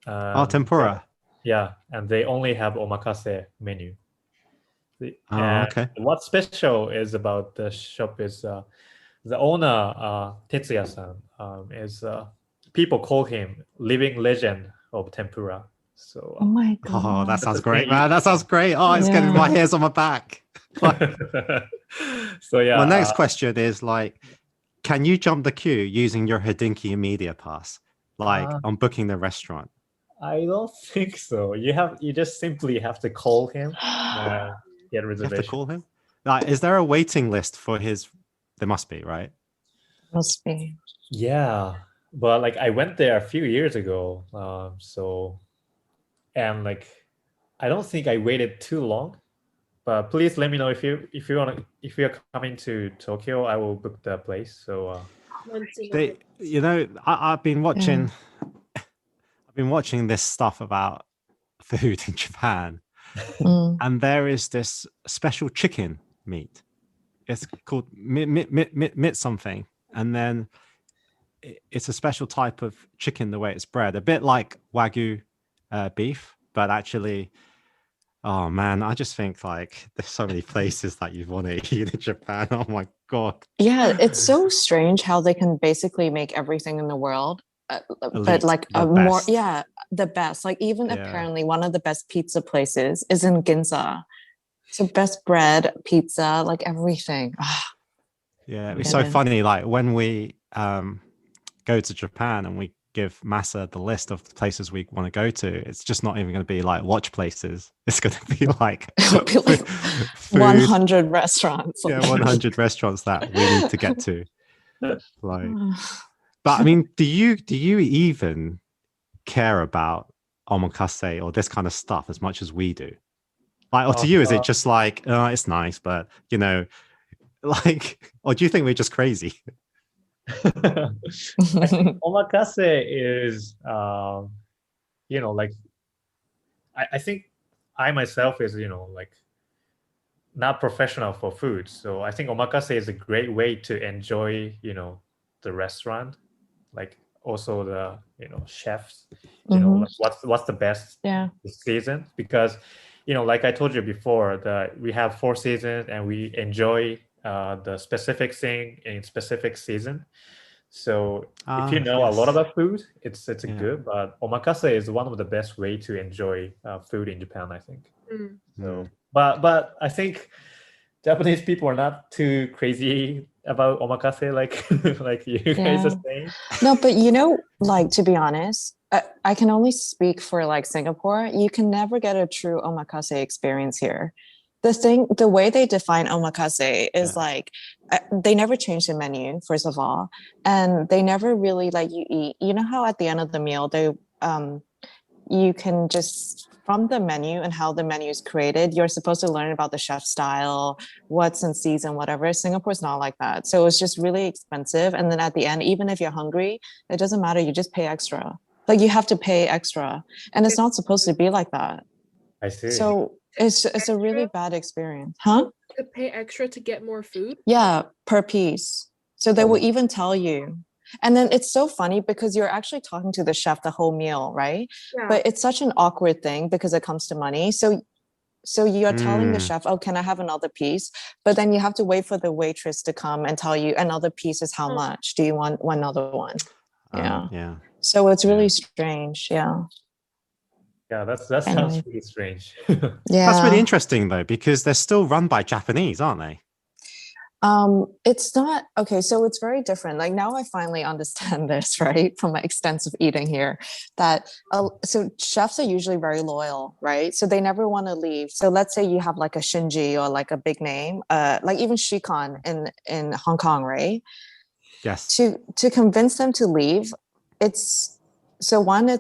Tempura. Yeah, and they only have omakase menu. And Okay. what's special is about the shop is the owner Tetsuya-san is people call him living legend of tempura. So Oh my Oh, God. that sounds the great, thing man. That sounds great. Oh, it's getting my hairs on my back. So yeah. My next question is like, can you jump the queue using your Hodinkee Media Pass, like on booking the restaurant? I don't think so. You just simply have to call him, get reservation. You have to call him. Like, is there a waiting list for his? There must be, right? Must be. Yeah, but like I went there a few years ago, and like I don't think I waited too long. But please let me know if you're coming to Tokyo, I will book the place. So I've been watching. I've been watching this stuff about food in Japan, and there is this special chicken meat. It's called mit something, and then it's a special type of chicken. The way it's bred, a bit like Wagyu beef, but actually, oh man, I just think like there's so many places that you want to eat in Japan. Oh my God. Yeah, it's so strange how they can basically make everything in the world. But like a more the best, like even apparently one of the best pizza places is in Ginza. So best bread, pizza, like everything. Yeah, it's so funny, like when we go to Japan and we give Masa the list of the places we want to go to, it's just not even going to be like watch places. It's going to be like, 100 restaurants. Yeah, 100 restaurants that we need to get to. Like, but I mean, do you even care about omakase or this kind of stuff as much as we do? Like, or to you, is it just like, it's nice, but like, or do you think we're just crazy? I think omakase is, like, I think I myself is, like, not professional for food. So I think omakase is a great way to enjoy, the restaurant, like also the, chefs, like what's the best season, because, like I told you before, that we have 4 seasons and we enjoy the specific thing in specific season. So if you know a lot about food, it's good. But omakase is one of the best way to enjoy food in Japan, I think. So, but I think Japanese people are not too crazy about omakase like like you guys are saying. No, but like, to be honest, I can only speak for like Singapore. You can never get a true omakase experience here. The way they define omakase is like they never change the menu, first of all, and they never really let you eat. You know how at the end of the meal they you can just, from the menu and how the menu is created, you're supposed to learn about the chef style, what's in season, whatever. Singapore's not like that. So it's just really expensive. And then at the end, even if you're hungry, it doesn't matter. You just pay extra. Like you have to pay extra. And it's not supposed to be like that. I see. So it's a really bad experience. Huh? To pay extra to get more food? Yeah, per piece. So they will even tell you. And then it's so funny because you're actually talking to the chef the whole meal, right? Yeah. But it's such an awkward thing because it comes to money. So you're telling the chef, oh, can I have another piece? But then you have to wait for the waitress to come and tell you another piece is how much. Do you want another one? Yeah. So it's really strange. Yeah. Yeah, that sounds really strange. Yeah. That's really interesting though, because they're still run by Japanese, aren't they? It's not okay. So it's very different. Like now I finally understand this, right? From my extensive eating here, that so chefs are usually very loyal, right? So they never want to leave. So let's say you have like a Shinji or like a big name, like even Shikon in Hong Kong, right? Yes. To convince them to leave, it's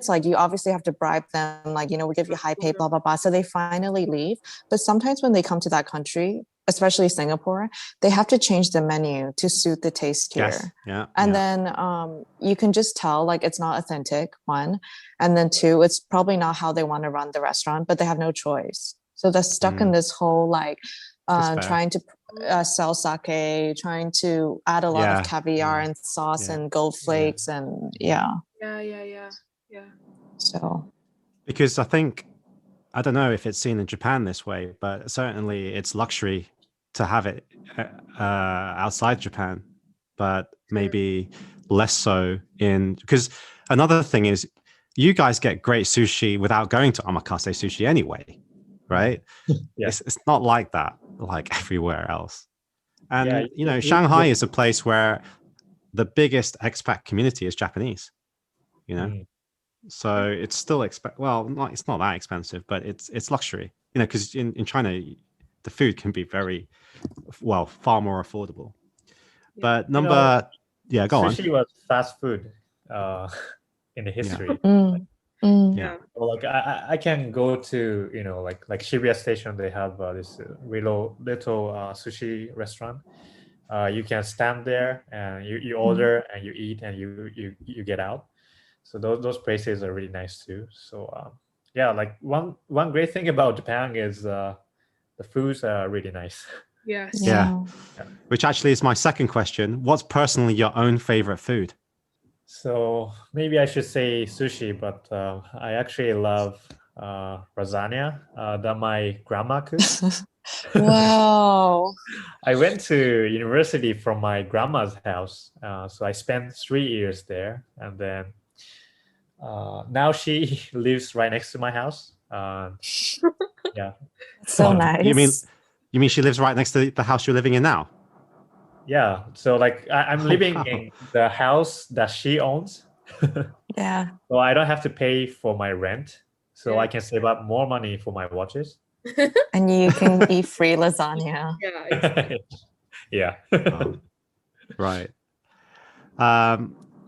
like you obviously have to bribe them, like, we give you high pay, blah, blah, blah. So they finally leave. But sometimes when they come to that country, especially Singapore, they have to change the menu to suit the taste here. Yes. Yeah. And then you can just tell like it's not authentic, one. And then two, it's probably not how they want to run the restaurant, but they have no choice. So they're stuck in this whole like trying to sell sake, trying to add a lot of caviar and sauce and gold flakes and Yeah. So because I don't know if it's seen in Japan this way, but certainly it's luxury to have it outside Japan, but maybe less so because another thing is you guys get great sushi without going to omakase sushi anyway, right? It's not like that like everywhere else. And Shanghai is a place where the biggest expat community is Japanese, so it's still it's not that expensive, but it's luxury, because in China the food can be far more affordable. But go on. Sushi was fast food in the history. Well, like I can go to like Shibuya Station. They have this little sushi restaurant. You can stand there and you order and you eat and you get out. So those places are really nice too. So like one great thing about Japan is the foods are really nice. Yes. Yeah. Which actually is my second question. What's personally your own favorite food? So maybe I should say sushi, but I actually love lasagna that my grandma cooks. Wow. I went to university from my grandma's house. So I spent 3 years there. And then now she lives right next to my house. Yeah. So nice. You mean she lives right next to the house you're living in now? Yeah. So like I'm living in the house that she owns. Yeah. So I don't have to pay for my rent. So I can save up more money for my watches. And you can eat free lasagna. Yeah. Right.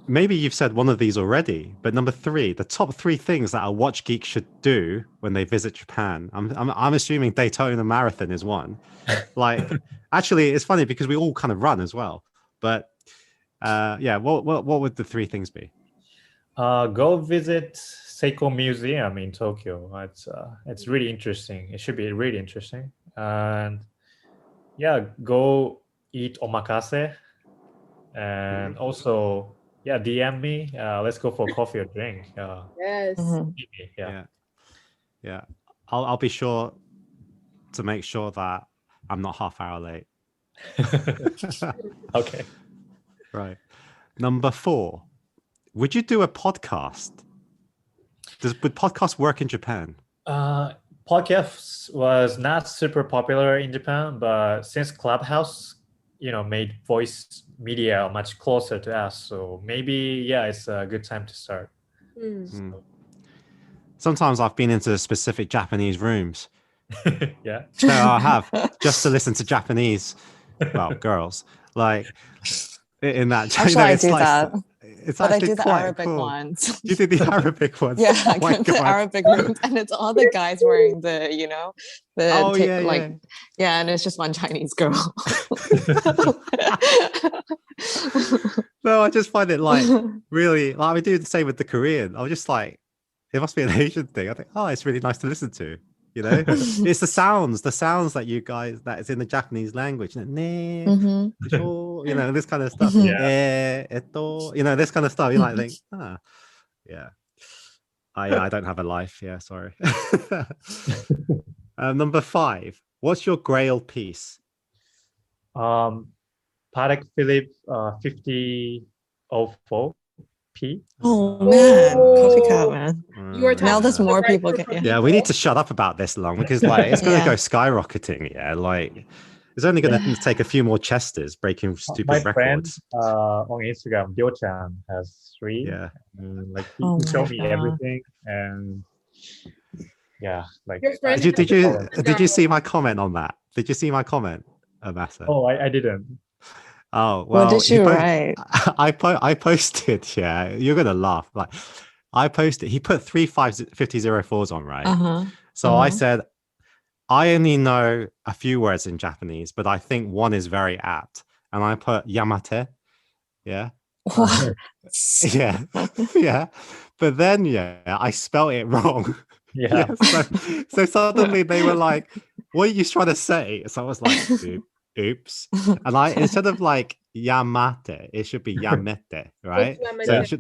Maybe you've said one of these already, but number 3, the top 3 things that a watch geek should do when they visit Japan. I'm assuming Daytona Marathon is one. Like, actually, it's funny because we all kind of run as well. But what would the 3 things be? Go visit Seiko Museum in Tokyo. It's really interesting. It should be really interesting. And go eat omakase. And also, DM me. Let's go for coffee or drink. Yes. Yeah. I'll be sure to make sure that I'm not half hour late. Okay. Right. Number 4, would you do a podcast? Would podcasts work in Japan? Podcasts was not super popular in Japan, but since Clubhouse, made voice media much closer to us, so maybe it's a good time to start. Mm. Sometimes I've been into specific Japanese rooms. Yeah. No, I have, just to listen to Japanese, girls, like in that. Actually, I do that. It's But I actually do the quite Arabic cool. ones. You did the Arabic ones? Yeah, Oh I my go to the God. Arabic rooms, and it's all the guys wearing the, Oh, yeah, yeah, and it's just one Chinese girl. No, I just find it like really, like I do the same with the Korean. I was just like, it must be an Asian thing. I think, oh, it's really nice to listen to. It's the sounds that you guys, that is in the Japanese language. Mhm. This kind of stuff. Yeah. This kind of stuff. You might think, yeah. I don't have a life. Yeah, sorry. Number 5. What's your grail piece? Patek Philippe 5004 P. Oh man, copycat Oh. man. You are Now talking there's to the more right people group of Yeah, we people. need to shut up about this long because it's going to Yeah. go skyrocketing. Yeah, like it's only going to take a few more Chesters breaking stupid My friend records. on Instagram, Ryo-chan, has 3. Yeah. And, he Oh my showed me God. everything, and Your friend Did you see my comment on that? Did you see my comment, Amasa? Oh, I didn't. Oh, well, What did you write? I posted. Yeah, you're gonna laugh. Like, I posted. He put 3 5004s on, right? So I said, I only know a few words in Japanese, but I think one is very apt, and I put Yamate. Yeah. What? Yeah. Yeah. But then, I spelled it wrong. Yeah. So suddenly they were like, "What are you trying to say?" So I was like, "Oops!" And instead of like Yamate, it should be Yamete, right? What's So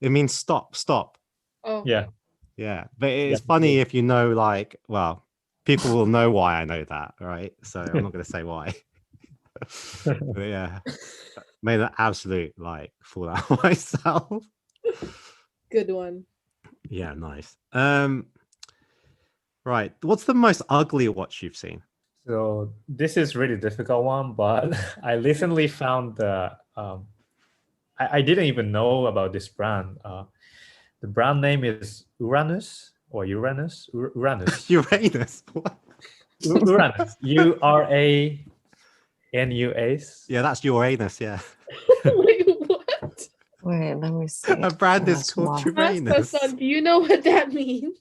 it means stop. Oh. Yeah. Yeah, but it's funny if people will know why I know that, right? So I'm not going to say why. But yeah, made an absolute fool out of myself. Good one. Yeah, nice. Right, what's the most ugly watch you've seen? So this is really difficult one, but I recently found the I didn't even know about this brand. The brand name is Uranus or Uranus. Uranus. Uranus. What? Uranus. Uranus. Yeah, that's Uranus. Yeah. Wait, what? Wait, let me see. A brand is called Uranus. Masa-san, do you know what that means?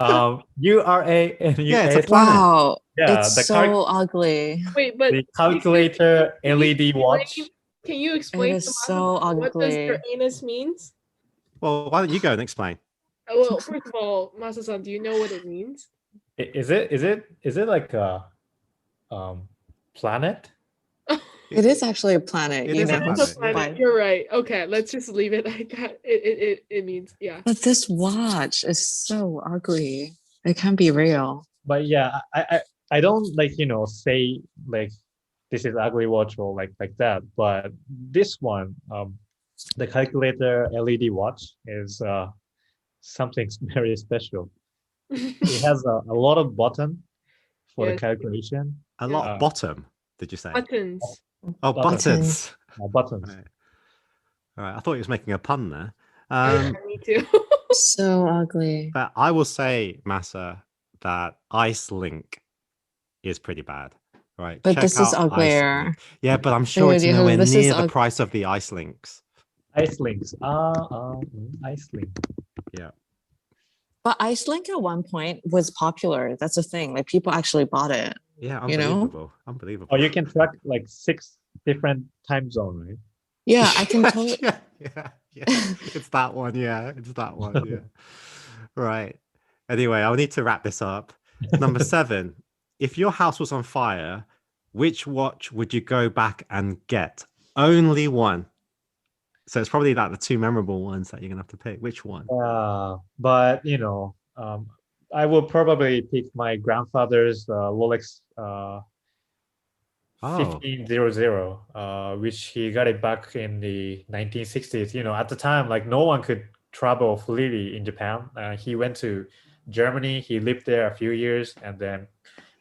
Uranus. Yeah, it's a planet. Wow, Yeah, it's the so ugly. Wait, but the calculator LED watch. Can you explain It is to so Masa-san what does ugly. Uranus means? Well, why don't you go and explain? Well, first of all, Masa-san, do you know what it means? Is it like a planet? It is actually a planet. It you is a know? It's a planet, planet. You're right. Okay, let's just leave it like that. It means, yeah. But this watch is so ugly. It can't be real. But yeah, I don't say like this is ugly watch or like that. But this one, the calculator LED watch is something very special. It has a lot of button for the Yes. calculation. A lot of bottom, did you say? Buttons. Oh, Buttons. buttons. Buttons. Right. All right, I thought he was making a pun there. Yeah, me too. So ugly. But I will say, Masa, that Ice Link is pretty bad. Right. But Check this is out Ice uglier. Link. Yeah, but I'm sure it's Dude, nowhere this is near the price of the Ice Links. Ice links. Ice link. Yeah. But Icelink at one point was popular. That's the thing. Like people actually bought it. Yeah, You know? unbelievable. Unbelievable. Oh, you can track like 6 different time zone, right? Yeah, I can totally. yeah. It's that one. Yeah, it's that one. Yeah. Right. Anyway, I'll need to wrap this up. Number 7. If your house was on fire, which watch would you go back and get? Only one. So it's probably like the 2 memorable ones that you're gonna have to pick. Which one? But I will probably pick my grandfather's Rolex Oh. 1500, which he got it back in the 1960s. At the time, like no one could travel freely in Japan. He went to Germany. He lived there a few years, and then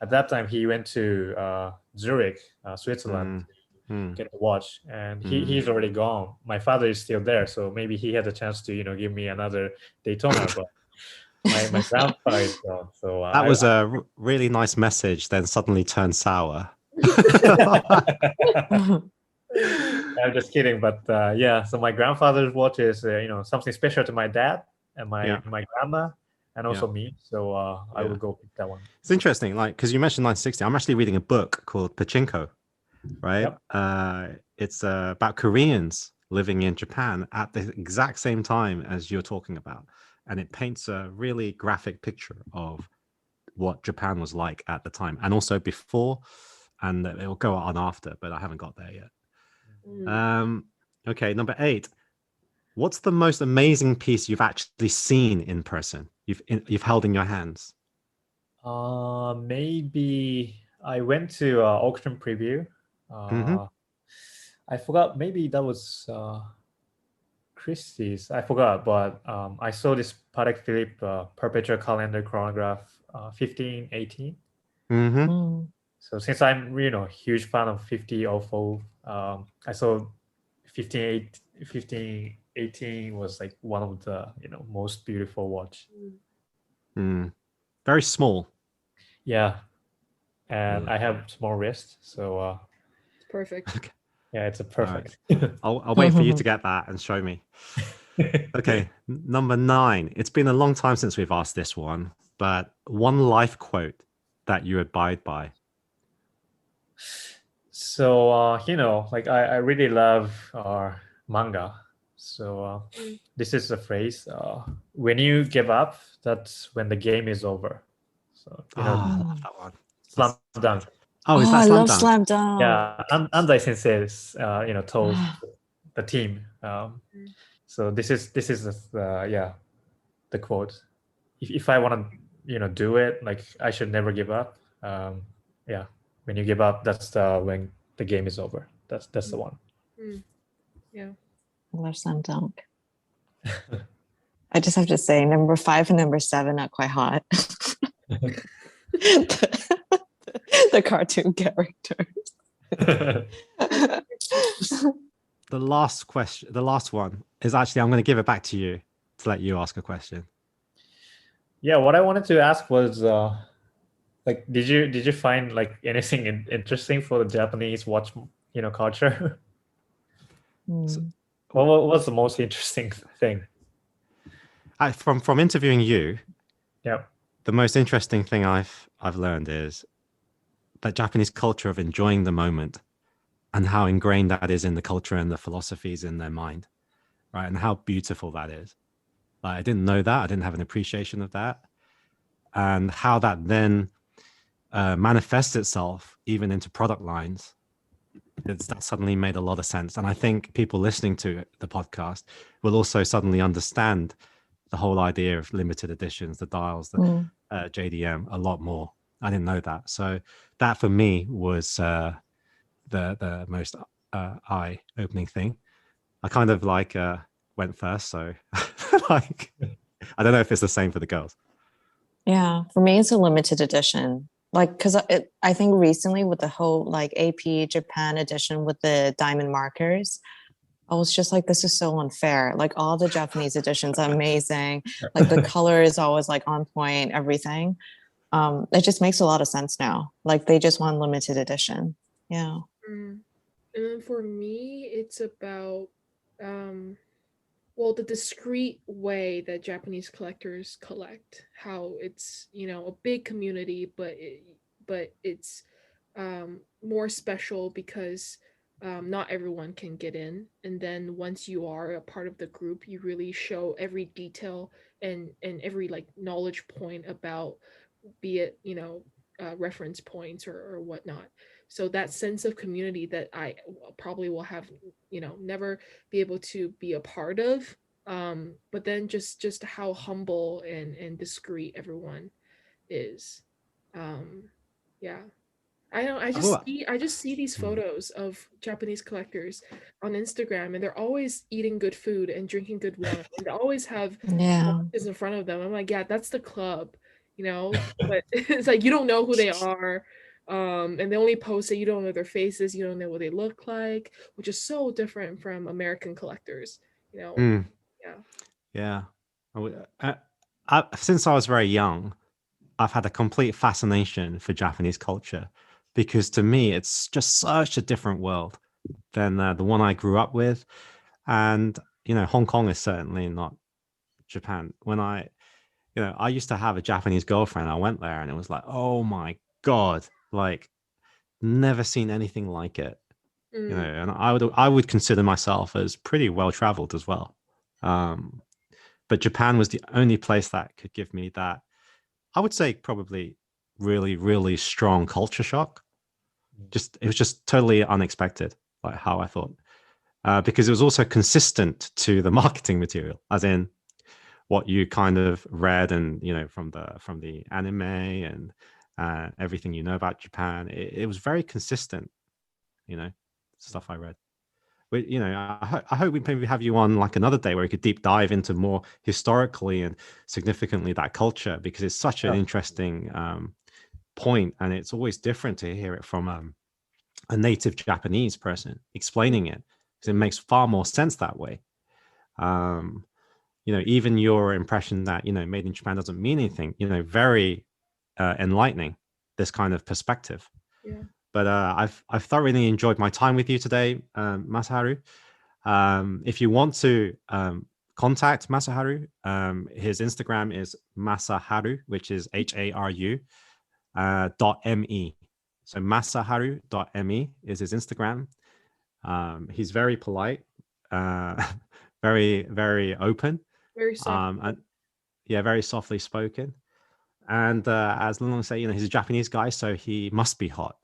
at that time he went to Zurich, Switzerland, Mm. to get the watch. And he's already gone. My father is still there, so maybe he had a chance to give me another Daytona, but my grandpa is gone. So That was a really nice message, then suddenly turned sour. I'm just kidding, but yeah. So my grandfather's watch is something special to my dad and my grandma, and also me. So I will go pick that one. It's interesting, like because you mentioned 1960. I'm actually reading a book called Pachinko, right? Yep. It's about Koreans living in Japan at the exact same time as you're talking about, and it paints a really graphic picture of what Japan was like at the time, and also before, and it will go on after, but I haven't got there yet. Okay, number 8. What's the most amazing piece you've actually seen in person? You've held in your hands? Maybe I went to auction preview. I forgot. Maybe that was Christie's. I forgot, but I saw this Patek Philippe perpetual calendar chronograph 1518. So since I'm huge fan of 5004, I saw 1518 was like one of the most beautiful watch. Very small. Yeah, and I have small wrist, so It's perfect. Okay. Yeah, it's a perfect. Right. I'll wait for you to get that and show me. Okay, number 9. It's been a long time since we've asked this one, but one life quote that you abide by. So like I really love manga. So this is the phrase: when you give up, that's when the game is over. So I love that one. Slam Dunk. Oh, is Oh, that I Slam love Dunk? Slam Dunk. Yeah, Andai Sensei told the team. So this is the quote. If I want to do it, like I should never give up. Yeah, when you give up, that's when the game is over. That's the one. Yeah. I love Slam Dunk. I just have to say, number 5 and number 7 are quite hot. The cartoon characters. The last question, the last one is actually, I'm going to give it back to you to let you ask a question. Yeah, what I wanted to ask was, like, did you find like anything interesting for the Japanese watch, culture? What's the most interesting thing? From interviewing you, Yeah. the most interesting thing I've learned is that Japanese culture of enjoying the moment and how ingrained that is in the culture and the philosophies in their mind, right? And how beautiful that is. Like, I didn't know that. I didn't have an appreciation of that. And how that then manifests itself even into product lines. That suddenly made a lot of sense. And I think people listening to the podcast will also suddenly understand the whole idea of limited editions, the dials, the JDM a lot more. I didn't know that. So that for me was the most eye-opening thing. I kind of like went first, so like I don't know if it's the same for the girls. Yeah, for me it's a limited edition. Like, because I think recently with the whole like AP Japan edition with the diamond markers, I was just like, this is so unfair. Like all the Japanese editions are amazing. Like the color is always like on point, everything. It just makes a lot of sense now. Like they just want limited edition. Yeah. And then for me, it's about well, the discreet way that Japanese collectors collect, how it's a big community, but it's more special because not everyone can get in, and then once you are a part of the group, you really show every detail and every like knowledge point about, be it reference points or whatnot. So that sense of community that I probably will have never be able to be a part of, but then just how humble and discreet everyone is. Yeah. I don't. Oh, I just see these photos of Japanese collectors on Instagram, and they're always eating good food and drinking good wine. And they always have Yeah. watches in front of them. I'm like, yeah, that's the club, you know. But it's like you don't know who they are, and they only post it. You don't know their faces. You don't know what they look like, which is so different from American collectors. You know. mm, Yeah. yeah. Since I was very young, I've had a complete fascination for Japanese culture because to me, it's just such a different world than the one I grew up with. And, Hong Kong is certainly not Japan. I used to have a Japanese girlfriend. I went there and it was like, oh my God, like never seen anything like it. And I would consider myself as pretty well traveled as well. But Japan was the only place that could give me that, I would say probably really, really strong culture shock. It was just totally unexpected, like how I thought, because it was also consistent to the marketing material, as in what you kind of read and from the anime and everything about Japan. It was very consistent, stuff I read. But I hope we maybe have you on like another day where we could deep dive into more historically and significantly that culture, because it's such an interesting point, and it's always different to hear it from a native Japanese person explaining it, because it makes far more sense that way. Even your impression that made in Japan doesn't mean anything, very enlightening, this kind of perspective. Yeah. But I've thoroughly enjoyed my time with you today, Masaharu. If you want to contact Masaharu, his Instagram is Masaharu, which is HARU .me. So Masaharu.me is his Instagram. He's very polite, very, very open. Very soft. And very softly spoken. And as Lon say, he's a Japanese guy, so he must be hot.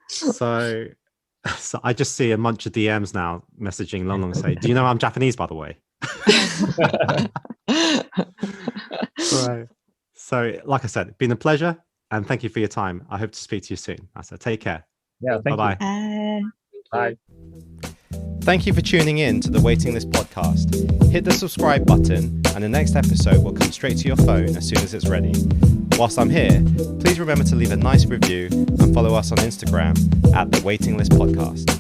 So I just see a bunch of DMs now messaging Long say, do you know I'm Japanese, by the way? Right. So like I said, it's been a pleasure, and thank you for your time. I hope to speak to you soon. I said, take care. Yeah, thank Bye-bye. you. Bye. Thank you for tuning in to the Waiting List podcast. Hit the subscribe button and the next episode will come straight to your phone as soon as it's ready. Whilst I'm here, please remember to leave a nice review and follow us on Instagram at the Waiting List podcast.